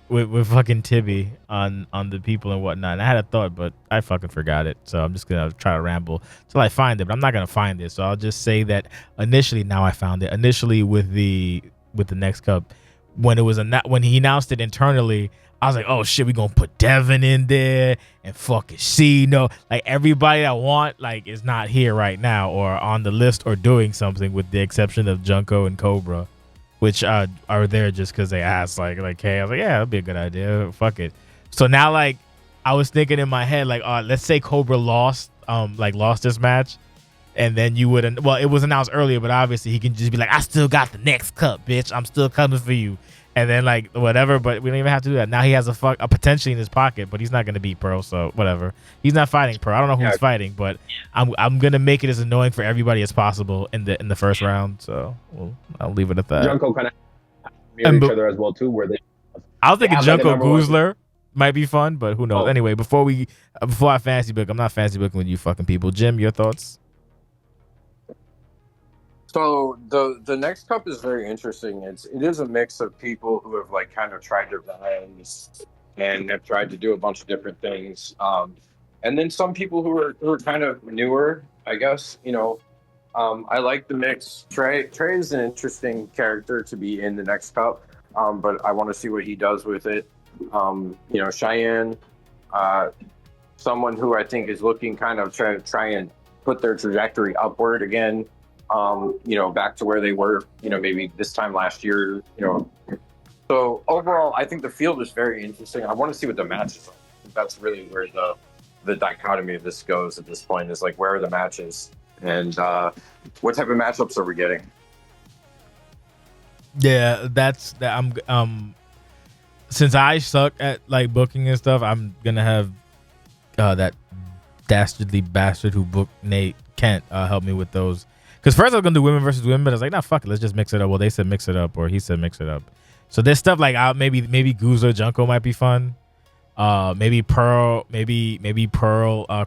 Speaker 1: with fucking Tibby on the people and whatnot. And I had a thought, but I fucking forgot it. So I'm just gonna try to ramble till I find it. But I'm not gonna find it. So I'll just say that initially, now I found it. Initially with the next cup, when he announced it internally, I was like, oh shit, we gonna put Devin in there and fucking Cino. Like everybody I want like is not here right now or on the list or doing something, with the exception of Junko and Cobra, which are there just because they asked. Like hey, I was like, yeah, that'd be a good idea. Fuck it. So now like I was thinking in my head like, let's say Cobra lost this match. And then you would, well, it was announced earlier, but obviously he can just be like, I still got the next cup, bitch. I'm still coming for you. And then like whatever, but we don't even have to do that. Now he has a potentially in his pocket, but he's not going to beat Pearl, so whatever. He's not fighting Pearl. I don't know who he's fighting, but I'm going to make it as annoying for everybody as possible in the first round. So I'll leave it at that.
Speaker 3: Junko kind of mirror each other as well too, where
Speaker 1: I was thinking Junko Guzler might be fun, but who knows? Anyway, before I fantasy book, I'm not fantasy booking with you fucking people. Jim, your thoughts?
Speaker 2: So the next cup is very interesting. It is a mix of people who have like kind of tried to rise and have tried to do a bunch of different things, and then some people who are kind of newer, I guess. I like the mix. Trey is an interesting character to be in the next cup, but I want to see what he does with it. Cheyenne, someone who I think is looking kind of try and put their trajectory upward again. Back to where they were, maybe this time last year, So overall, I think the field is very interesting. I want to see what the matches are. That's really where the dichotomy of this goes at this point, is like, where are the matches and what type of matchups are we getting?
Speaker 1: Yeah, that's that. Since I suck at like booking and stuff, I'm gonna have that dastardly bastard who booked Nate Kent help me with those. Because first I was going to do women versus women, but I was like, nah, fuck it. Let's just mix it up. Well, they said mix it up, or he said mix it up. So there's stuff like maybe Guzzo Junko might be fun. Maybe Pearl,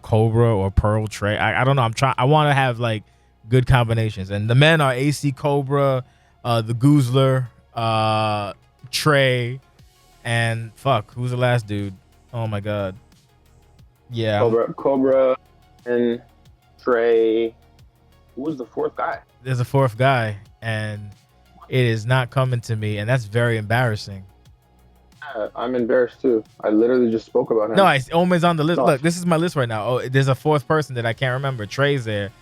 Speaker 1: Cobra, or Pearl Trey. I don't know. I want to have like good combinations. And the men are AC Cobra, the Guzler, Trey, and fuck, who's the last dude? Oh my God. Yeah.
Speaker 3: Cobra and Trey. Who was the fourth guy?
Speaker 1: There's a fourth guy, and it is not coming to me, and that's very embarrassing.
Speaker 3: I'm embarrassed too. I literally just spoke about him.
Speaker 1: No, Omen's on the list. Look, this is my list right now. Oh, there's a fourth person that I can't remember. Trey's there.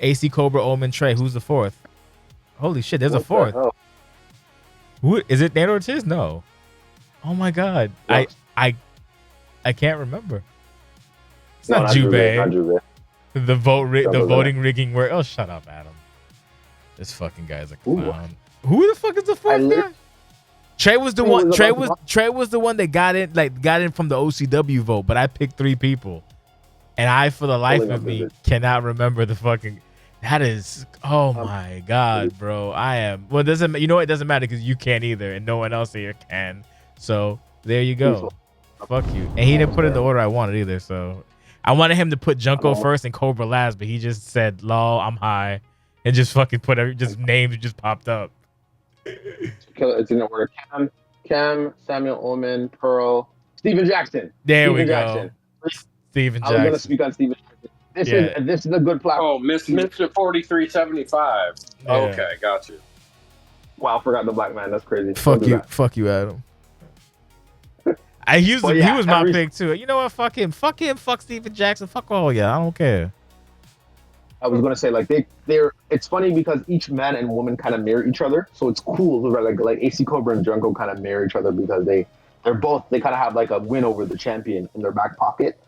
Speaker 1: AC Cobra, Omen, Trey. Who's the fourth? Holy shit, there's a fourth. Who is it? Nate Ortiz? No. Oh my God, what? I can't remember. It's not Jube. The voting rigging work. Oh, shut up, Adam. This fucking guy is a clown. Who the fuck is the fourth guy? Trey was the one. Trey was the one that got in from the OCW vote. But I picked 3 people, and I, for the life of me, cannot remember the fucking. That is, oh my god, bro. I am. Well, it doesn't. You know what? It doesn't matter because you can't either, and no one else here can. So there you go. Fuck you. And he didn't put in the order I wanted either. So I wanted him to put Junko first and Cobra last, but he just said, "Lol, I'm high," and just fucking put just names just popped up.
Speaker 3: It's in the order: Cam, Samuel Ullman, Pearl, Steven Jackson.
Speaker 1: There we
Speaker 3: Steven
Speaker 1: go.
Speaker 3: Jackson.
Speaker 1: Steven
Speaker 3: I was gonna
Speaker 1: Jackson.
Speaker 3: speak on Steven Jackson.
Speaker 1: Yeah.
Speaker 3: This is a good platform.
Speaker 2: Oh, Mr. 4375.
Speaker 1: Yeah.
Speaker 2: Okay, got you.
Speaker 3: Wow, I forgot the black man. That's crazy.
Speaker 1: Fuck you. Fuck you, Adam. He was my pick too. You know what? Fuck him. Fuck him. Fuck Steven Jackson. Fuck all y'all. I don't care.
Speaker 3: I was gonna say like they're. It's funny because each man and woman kind of mirror each other, so it's cool. Like AC Cobra and Junko kind of mirror each other because they kind of have like a win over the champion in their back pocket.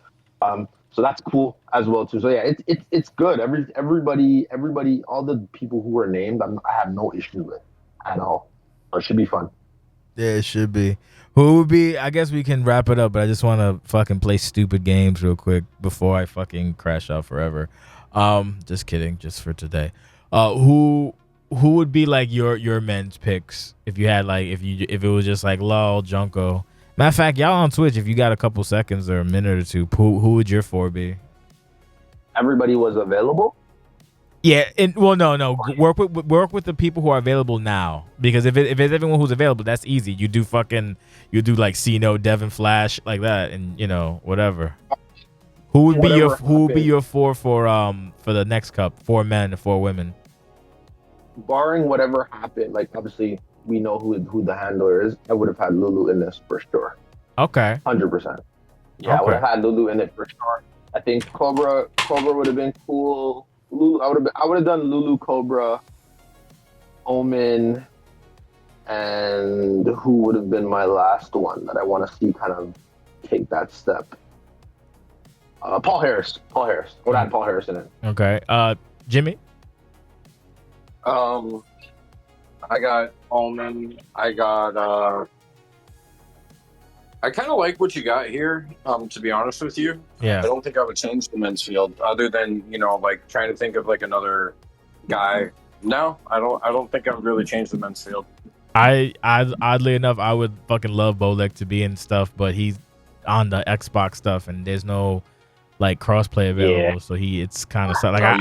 Speaker 3: So that's cool as well too. So yeah, it's good. Everybody, all the people who were named, I have no issue with at all. So it should be fun.
Speaker 1: Yeah, it should be. Who would be? I guess we can wrap it up, but I just want to fucking play stupid games real quick before I fucking crash out forever. Just kidding, just for today. Who would be like your men's picks if you had like if it was just like lol Junko? Matter of fact, y'all on Twitch, if you got a couple seconds or a minute or two, who would your four be?
Speaker 3: Everybody was available.
Speaker 1: Yeah, and well, no. Work with the people who are available now, because if it's everyone who's available, that's easy. You do like Cino, Devin, Flash, like that, and you know whatever. Who would be your four for the next cup? 4 men and 4 women.
Speaker 3: Barring whatever happened, like obviously we know who the handler is. I would have had Lulu in this for sure.
Speaker 1: Okay.
Speaker 3: 100%. Yeah, okay. I would have had Lulu in it for sure. I think Cobra would have been cool. Lulu, I would have done Lulu, Cobra, Omen, and who would have been my last one that I want to see kind of take that step. Paul Harris. I would have had Paul Harris in it.
Speaker 1: Okay. Jimmy?
Speaker 2: I got Omen. I kind of like what you got here, to be honest with you.
Speaker 1: Yeah.
Speaker 2: I don't think I would change the men's field other than, like trying to think of like another guy. No, I don't think I would really change the men's field.
Speaker 1: I oddly enough, I would fucking love Bolek to be in stuff, but he's on the Xbox stuff and there's no like crossplay available. So it's kind of like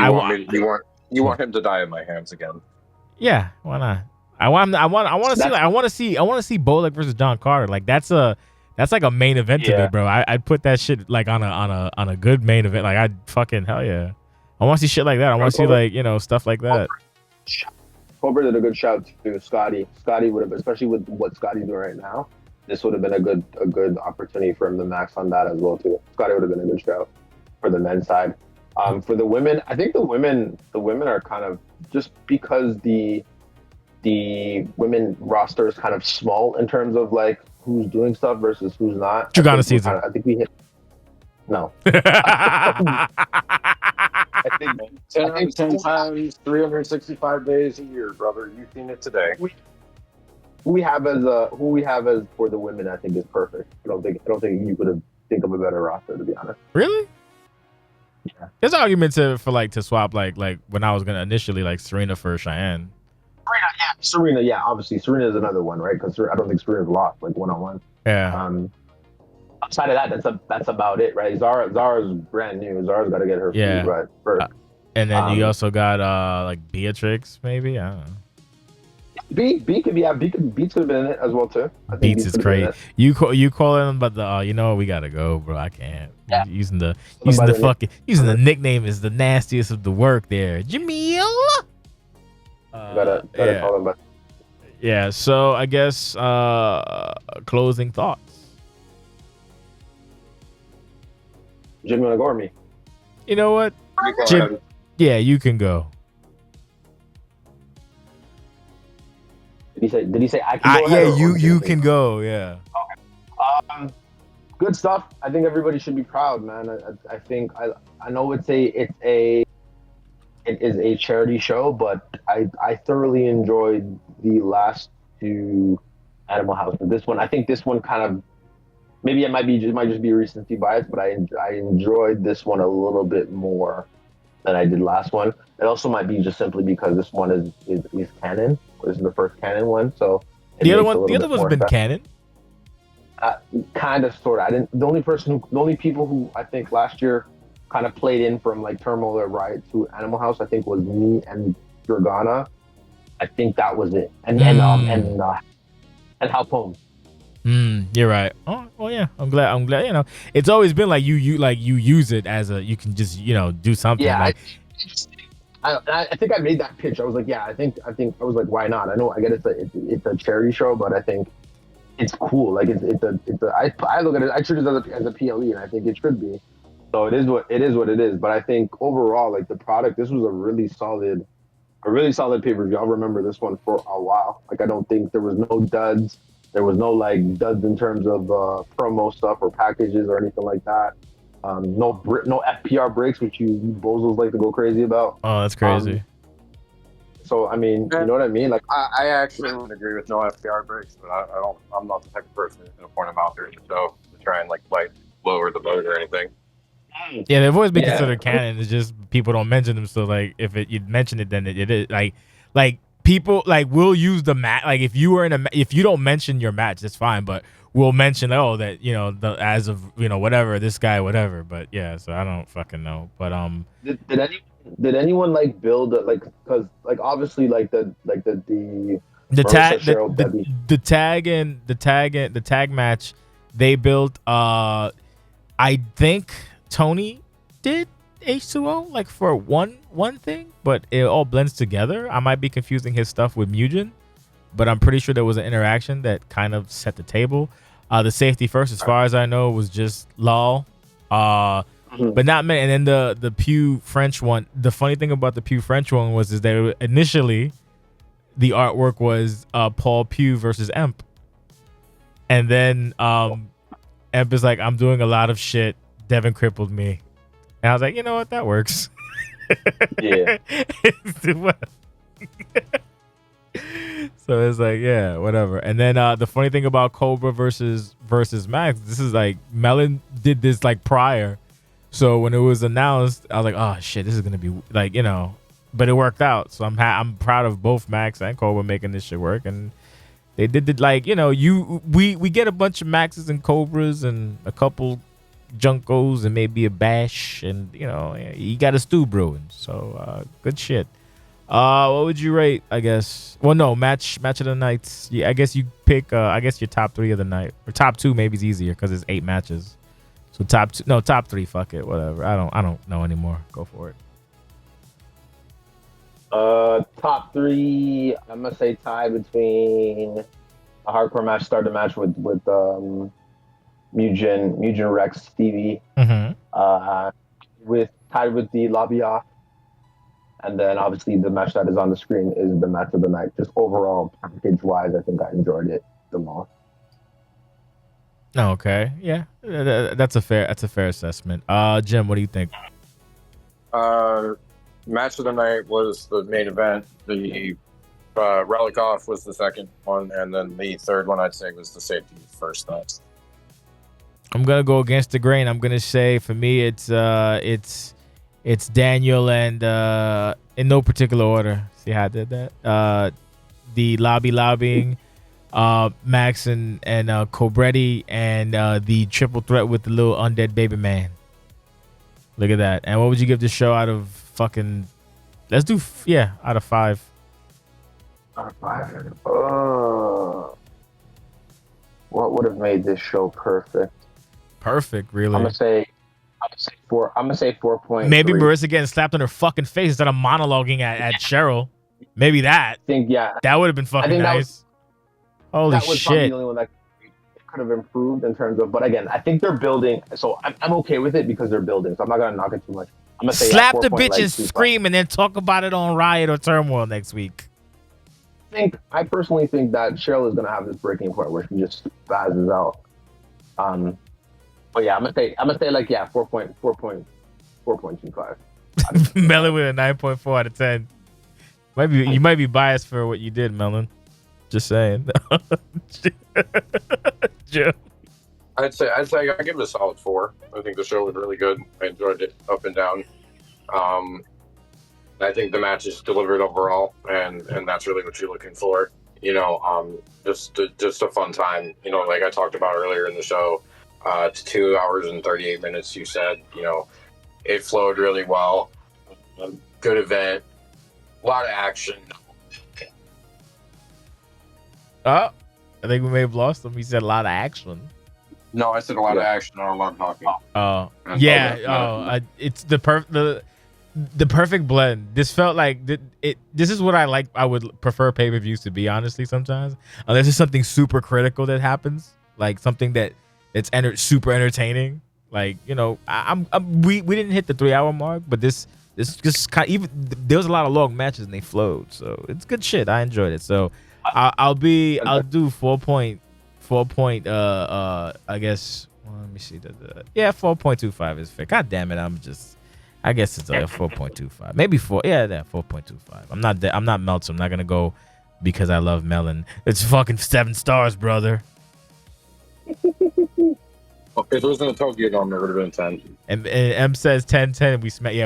Speaker 2: you want him to die in my hands again.
Speaker 1: Yeah, why not? I want to see Bolek versus John Carter. Like that's like a main event to me, bro. I'd put that shit like on a good main event. Like I'd fucking hell yeah. I want to see shit like that. I want to see like stuff like that.
Speaker 3: Cobra did a good shout to Scotty. Scotty would have, especially with what Scotty's doing right now, this would have been a good opportunity for him to max on that as well too. Scotty would have been a good shout for the men's side. For the women, I think the women are kind of, just because the women roster is kind of small in terms of like who's doing stuff versus who's not.
Speaker 1: Dragana season.
Speaker 3: I think we hit. No.
Speaker 2: I think 10 times 365 days a year, brother. You've seen it today. Who we have as for the women, I think is perfect. I don't think you could think of a better roster, to be honest.
Speaker 1: Really?
Speaker 3: Yeah.
Speaker 1: There's arguments to swap like when I was gonna initially like Serena for Cheyenne.
Speaker 3: Serena, yeah, obviously Serena is another one, right? Because I don't think Serena's lost like 1-on-1.
Speaker 1: Yeah.
Speaker 3: Outside of that, that's about it, right? Zara's brand new. Zara's got to get her feet right first.
Speaker 1: And then you also got like Beatrix, maybe. I don't know.
Speaker 3: Beats could have been in it as well too.
Speaker 1: Beats is crazy. You calling him, but you know what? We gotta go, bro. I can't.
Speaker 3: Yeah.
Speaker 1: Using the nickname is the nastiest of the work there, Jamil.
Speaker 3: Gotta call him, but
Speaker 1: yeah. So I guess closing thoughts.
Speaker 3: Jimmy wanna go or me?
Speaker 1: You know what, Jim? Yeah, you can go.
Speaker 3: Did he say I can go?
Speaker 1: Yeah, you can go. Yeah.
Speaker 3: Okay. Good stuff. I think everybody should be proud, man. I think I know it is a charity show, but I thoroughly enjoyed the last 2 Animal House. But I think this one kind of, maybe it might just be recency bias, but I enjoyed this one a little bit more than I did last one. It also might be just simply because this one is canon. This is the first canon one, so it
Speaker 1: The other
Speaker 3: makes a
Speaker 1: one, the
Speaker 3: little
Speaker 1: other
Speaker 3: bit
Speaker 1: one's
Speaker 3: more
Speaker 1: been
Speaker 3: sense.
Speaker 1: canon.
Speaker 3: Kind of, sort of. I didn't. The only people who I think last year kind of played in from like Turmoil or Riot to Animal House, I think was me and Durgana. I think that was it. And Halpone.
Speaker 1: You're right. Oh, well, yeah. I'm glad. You know, it's always been like you use it as a, you can just, you know, do something.
Speaker 3: Yeah,
Speaker 1: Like,
Speaker 3: I think I made that pitch. I was like, yeah, I think I was like, why not? I know, I get it's a charity show, but I think it's cool. Like I look at it. I treat it as a PLE, and I think it should be. So it is what it is. But I think overall, like the product, this was a really solid pay per view. I'll remember this one for a while. Like I don't think there was no duds. There was no like duds in terms of promo stuff or packages or anything like that. No FPR breaks, which you bozos like to go crazy about.
Speaker 1: oh, that's crazy.
Speaker 3: So I mean, you know what I mean? Like
Speaker 2: I actually would agree with no FPR breaks, but I don't. I'm not the type of person who's going to point them out there to show to try and like lower the boat or anything.
Speaker 1: Yeah, they've always been considered canon. It's just people don't mention them. So like, if you mention it, then it is like people like will use the match. Like if you were in if you don't mention your match, that's fine. But we'll mention that, you know, as of, you know, whatever, this guy, whatever. But yeah, so I don't fucking know. But
Speaker 3: did anyone like build because like obviously like the
Speaker 1: tag match they built. I think Tony did H2O like for one thing, but it all blends together. I might be confusing his stuff with Mugen, but I'm pretty sure there was an interaction that kind of set the table. The safety first, as far as I know, was just LOL. But not many. And then the Pew French one. The funny thing about the Pew French one is that initially the artwork was Paul Pew versus Emp, and then Emp is like, I'm doing a lot of shit. Devin crippled me, and I was like, you know what, that works.
Speaker 3: Yeah.
Speaker 1: So it's like, yeah, whatever. And then the funny thing about Cobra versus Max, this is like Melon did this like prior. So when it was announced, I was like, oh shit, this is gonna be like, you know, but it worked out. So I'm proud of both Max and Cobra making this shit work. And they did it like, you know, we get a bunch of Maxes and Cobras and a couple Junkos and maybe a Bash, and you know, you got a stew brewing. So good shit. What would you rate? I guess. Well, no, match of the nights. Yeah, I guess you pick. I guess your top 3 of the night, or top 2 maybe is easier because it's 8 matches. So top 3. Fuck it, whatever. I don't know anymore. Go for it.
Speaker 3: Top 3. I'm gonna say tie between a hardcore match, starter match with Mugen Rex Stevie. Tied with the lobby off. And then obviously the match that is on the screen is the match of the night. Just overall package wise, I think I enjoyed it the most.
Speaker 1: Okay, yeah, that's a fair assessment. Jim, what do you think?
Speaker 2: Match of the night was the main event. The Relic Off was the second one, and then the third one I'd say was the safety first night.
Speaker 1: I'm gonna go against the grain. I'm gonna say for me it's Daniel and in no particular order. See how I did that? The lobbying, Max and Cobretti, and the triple threat with the little undead baby man. Look at that. And what would you give this show out of fucking? Let's do out of 5.
Speaker 3: Out of 5. What would have made this show perfect?
Speaker 1: Perfect, really.
Speaker 3: I'm gonna say 4. I'm gonna say 4.3.
Speaker 1: Maybe Marissa getting slapped on her fucking face instead of monologuing at Cheryl. Maybe that.
Speaker 3: I think
Speaker 1: that would have been fucking nice. Holy
Speaker 3: that was
Speaker 1: shit!
Speaker 3: Probably the only one that could have improved in terms of. But again, I think they're building. So I'm okay with it because they're building. So I'm not gonna knock it too much. I'm gonna say
Speaker 1: slap the bitch and scream, and then talk about it on Riot or Turmoil next week.
Speaker 3: I personally think that Cheryl is gonna have this breaking point where she just spazzes out. But yeah, I'm gonna say 4.25.
Speaker 1: Melon with a 9.4 out of 10. You might be biased for what you did, Melon. Just saying. Joe.
Speaker 2: I'd say I give it a solid 4. I think the show was really good. I enjoyed it up and down. I think the match is delivered overall, and that's really what you're looking for. Just a fun time. Like I talked about earlier in the show, it's 2 hours and 38 minutes. You said, it flowed really well. Good event, a lot of action.
Speaker 1: I think we may have lost him. He said a lot of action.
Speaker 2: No, I said a lot of action, not a lot of talking.
Speaker 1: It's the perfect blend. This felt like this is what I like. I would prefer pay-per-views to be, honestly, sometimes. Unless it's something super critical that happens, like something that's super entertaining. Like, we didn't hit the 3 hour mark, but this just kind of, even there was a lot of long matches and they flowed, so it's good shit. I enjoyed it. So I'll do 4 point I guess, well, let me see, 4.25 is fair. God damn it, I guess it's like a 4.25, maybe 4.25. I'm not Meltzer. I'm not gonna go because I love melon. It's fucking 7 stars, brother.
Speaker 2: If it was in the Tokyo Dome, it would have been 10.
Speaker 1: And M says 10-10.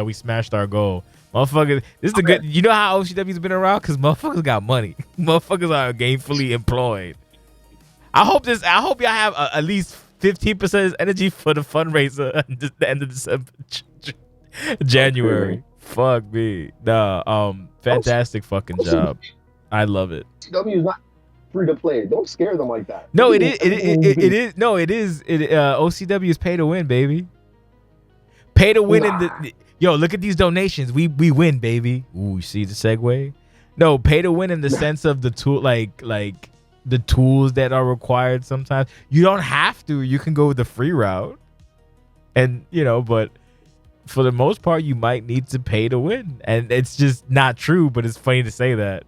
Speaker 1: We smashed our goal. Motherfuckers, this is the good. You know how OCW's been around? Because motherfuckers got money. Motherfuckers are gainfully employed. I hope y'all have at least 15% energy for the fundraiser at the end of December, January. Fuck me. Nah, fantastic fucking job. I love it.
Speaker 3: OCW is not free to play. Don't scare them like that.
Speaker 1: No, it is. OCW is pay to win, baby. Pay to win in the. Yo, look at these donations. We win, baby. Ooh, you see the segue? No, pay to win in the sense of the tool, like the tools that are required. Sometimes you don't have to. You can go the free route, and but for the most part, you might need to pay to win, and it's just not true. But it's funny to say that.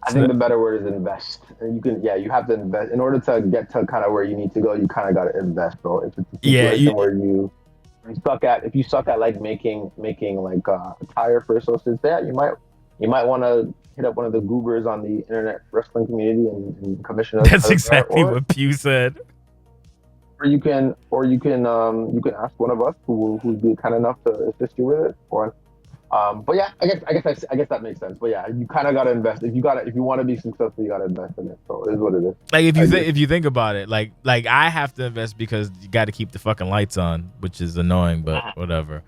Speaker 3: I think the better word is invest. And you have to invest in order to get to kind of where you need to go. You kind of got to invest, bro. If it's a situation where if you suck at like making like a tire for associates, you might want to hit up one of the goobers on the internet wrestling community and commission us.
Speaker 1: That's exactly what Pew said.
Speaker 3: Or you can ask one of us who'd be kind enough to assist you with it. But yeah, I guess that makes sense. But yeah, you kind of gotta invest. If you want to be successful, you gotta invest in it. So it is what it is.
Speaker 1: Like if you think about it, like I have to invest because you got to keep the fucking lights on, which is annoying, but whatever.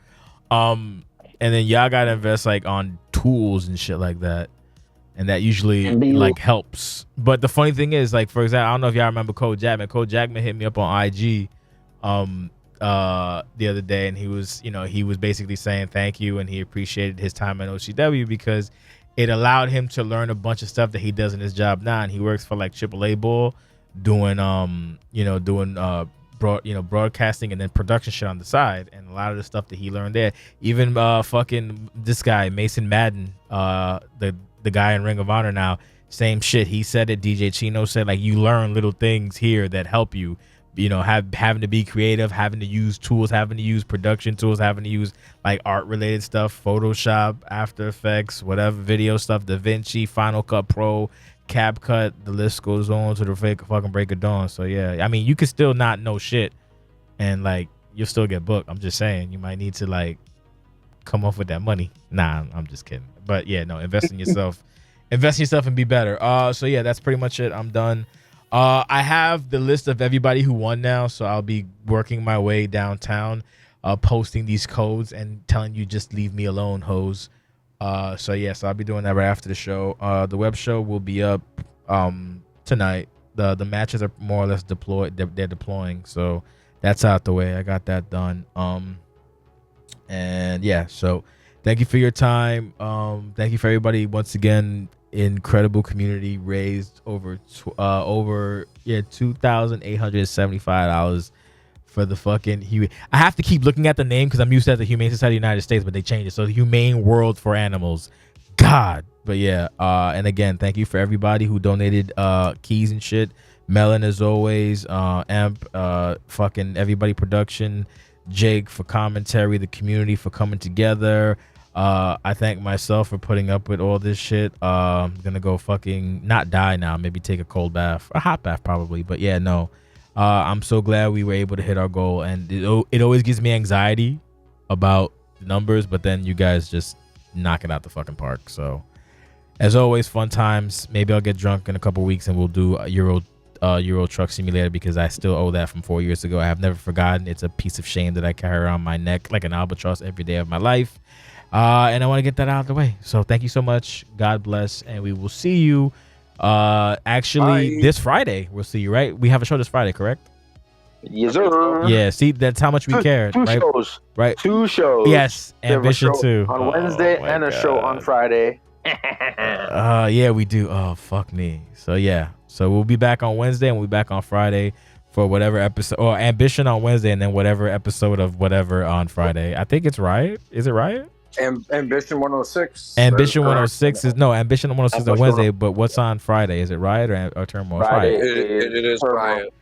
Speaker 1: And then y'all gotta invest like on tools and shit like that, and that usually like helps. But the funny thing is, like, for example, I don't know if y'all remember Code Jackman. Code Jackman hit me up on IG. The other day, and he was basically saying thank you, and he appreciated his time at OCW because it allowed him to learn a bunch of stuff that he does in his job now. And he works for like AAA Bull, doing broadcasting and then production shit on the side. And a lot of the stuff that he learned there, even fucking this guy Mason Madden, the guy in Ring of Honor now, same shit. He said it. DJ Chino said, like, you learn little things here that help you. Having to be creative, having to use tools, having to use production tools, having to use like art related stuff, Photoshop, After Effects, whatever, video stuff, DaVinci, Final Cut Pro, CapCut, the list goes on to the fucking break of dawn. So yeah, I mean, you can still not know shit and like you'll still get booked. I'm just saying you might need to like come off with that money. Nah, I'm just kidding. But yeah, no, invest in yourself. Invest in yourself and be better. So yeah, that's pretty much it. I'm done. I have the list of everybody who won now, so I'll be working my way downtown, posting these codes and telling you just leave me alone, hoes. So I'll be doing that right after the show. The web show will be up tonight. The matches are more or less deployed. They're deploying, so that's out the way. I got that done. And yeah, so thank you for your time. Thank you for everybody once again. Incredible community, raised over $2,875 for the fucking I have to keep looking at the name because I'm used to it, the Humane Society of the United States, but they changed it, so the Humane World for Animals. God. But yeah, and again, thank you for everybody who donated keys and shit. Melon, as always, Amp, fucking everybody production, Jake for commentary, the community for coming together. I thank myself for putting up with all this shit. I'm gonna go fucking not die now, maybe take a cold bath, a hot bath probably, but yeah, no. I'm so glad we were able to hit our goal, and it always gives me anxiety about the numbers, but then you guys just knock it out the fucking park. So as always, fun times. Maybe I'll get drunk in a couple weeks and we'll do a Euro Truck Simulator, because I still owe that from 4 years ago. I have never forgotten. It's a piece of shame that I carry around my neck like an albatross every day of my life. And I want to get that out of the way. So thank you so much. God bless. And we will see you actually this Friday. We'll see you, right? We have a show this Friday, correct?
Speaker 3: Yes, sir.
Speaker 1: Yeah, see, that's how much we care.
Speaker 4: Two
Speaker 1: right?
Speaker 4: shows.
Speaker 1: Right.
Speaker 4: 2 shows.
Speaker 1: Yes, Ambition
Speaker 4: show
Speaker 1: 2.
Speaker 4: on Wednesday and a show on Friday.
Speaker 1: Yeah, we do. Oh, fuck me. So yeah. So we'll be back on Wednesday and we'll be back on Friday for whatever episode, or Ambition on Wednesday and then whatever episode of whatever on Friday. I think it's Riot. Is it Riot?
Speaker 2: Ambition 106.
Speaker 1: Ambition 106 is Ambition 106 is on
Speaker 3: Ambition
Speaker 1: Wednesday, but what's on Friday? Is it Riot or Turmoil? It's
Speaker 3: Friday.
Speaker 1: Riot.
Speaker 2: It is
Speaker 3: Turmoil.
Speaker 2: Riot.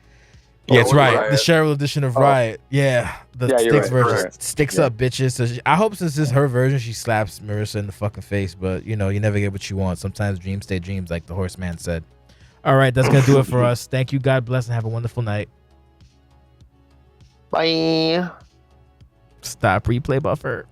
Speaker 1: Yeah, it's Riot.
Speaker 2: Riot.
Speaker 1: The Cheryl edition of Riot. Yeah, the
Speaker 3: Yeah, you're
Speaker 1: Sticks
Speaker 3: right,
Speaker 1: version.
Speaker 3: right.
Speaker 1: Sticks
Speaker 3: Yeah.
Speaker 1: up, bitches. So I hope since this is her version, she slaps Marissa in the fucking face. But you never get what you want. Sometimes dreams stay dreams, like the horseman said. All right, that's gonna do it for us. Thank you. God bless and have a wonderful night.
Speaker 4: Bye.
Speaker 1: Stop replay buffer.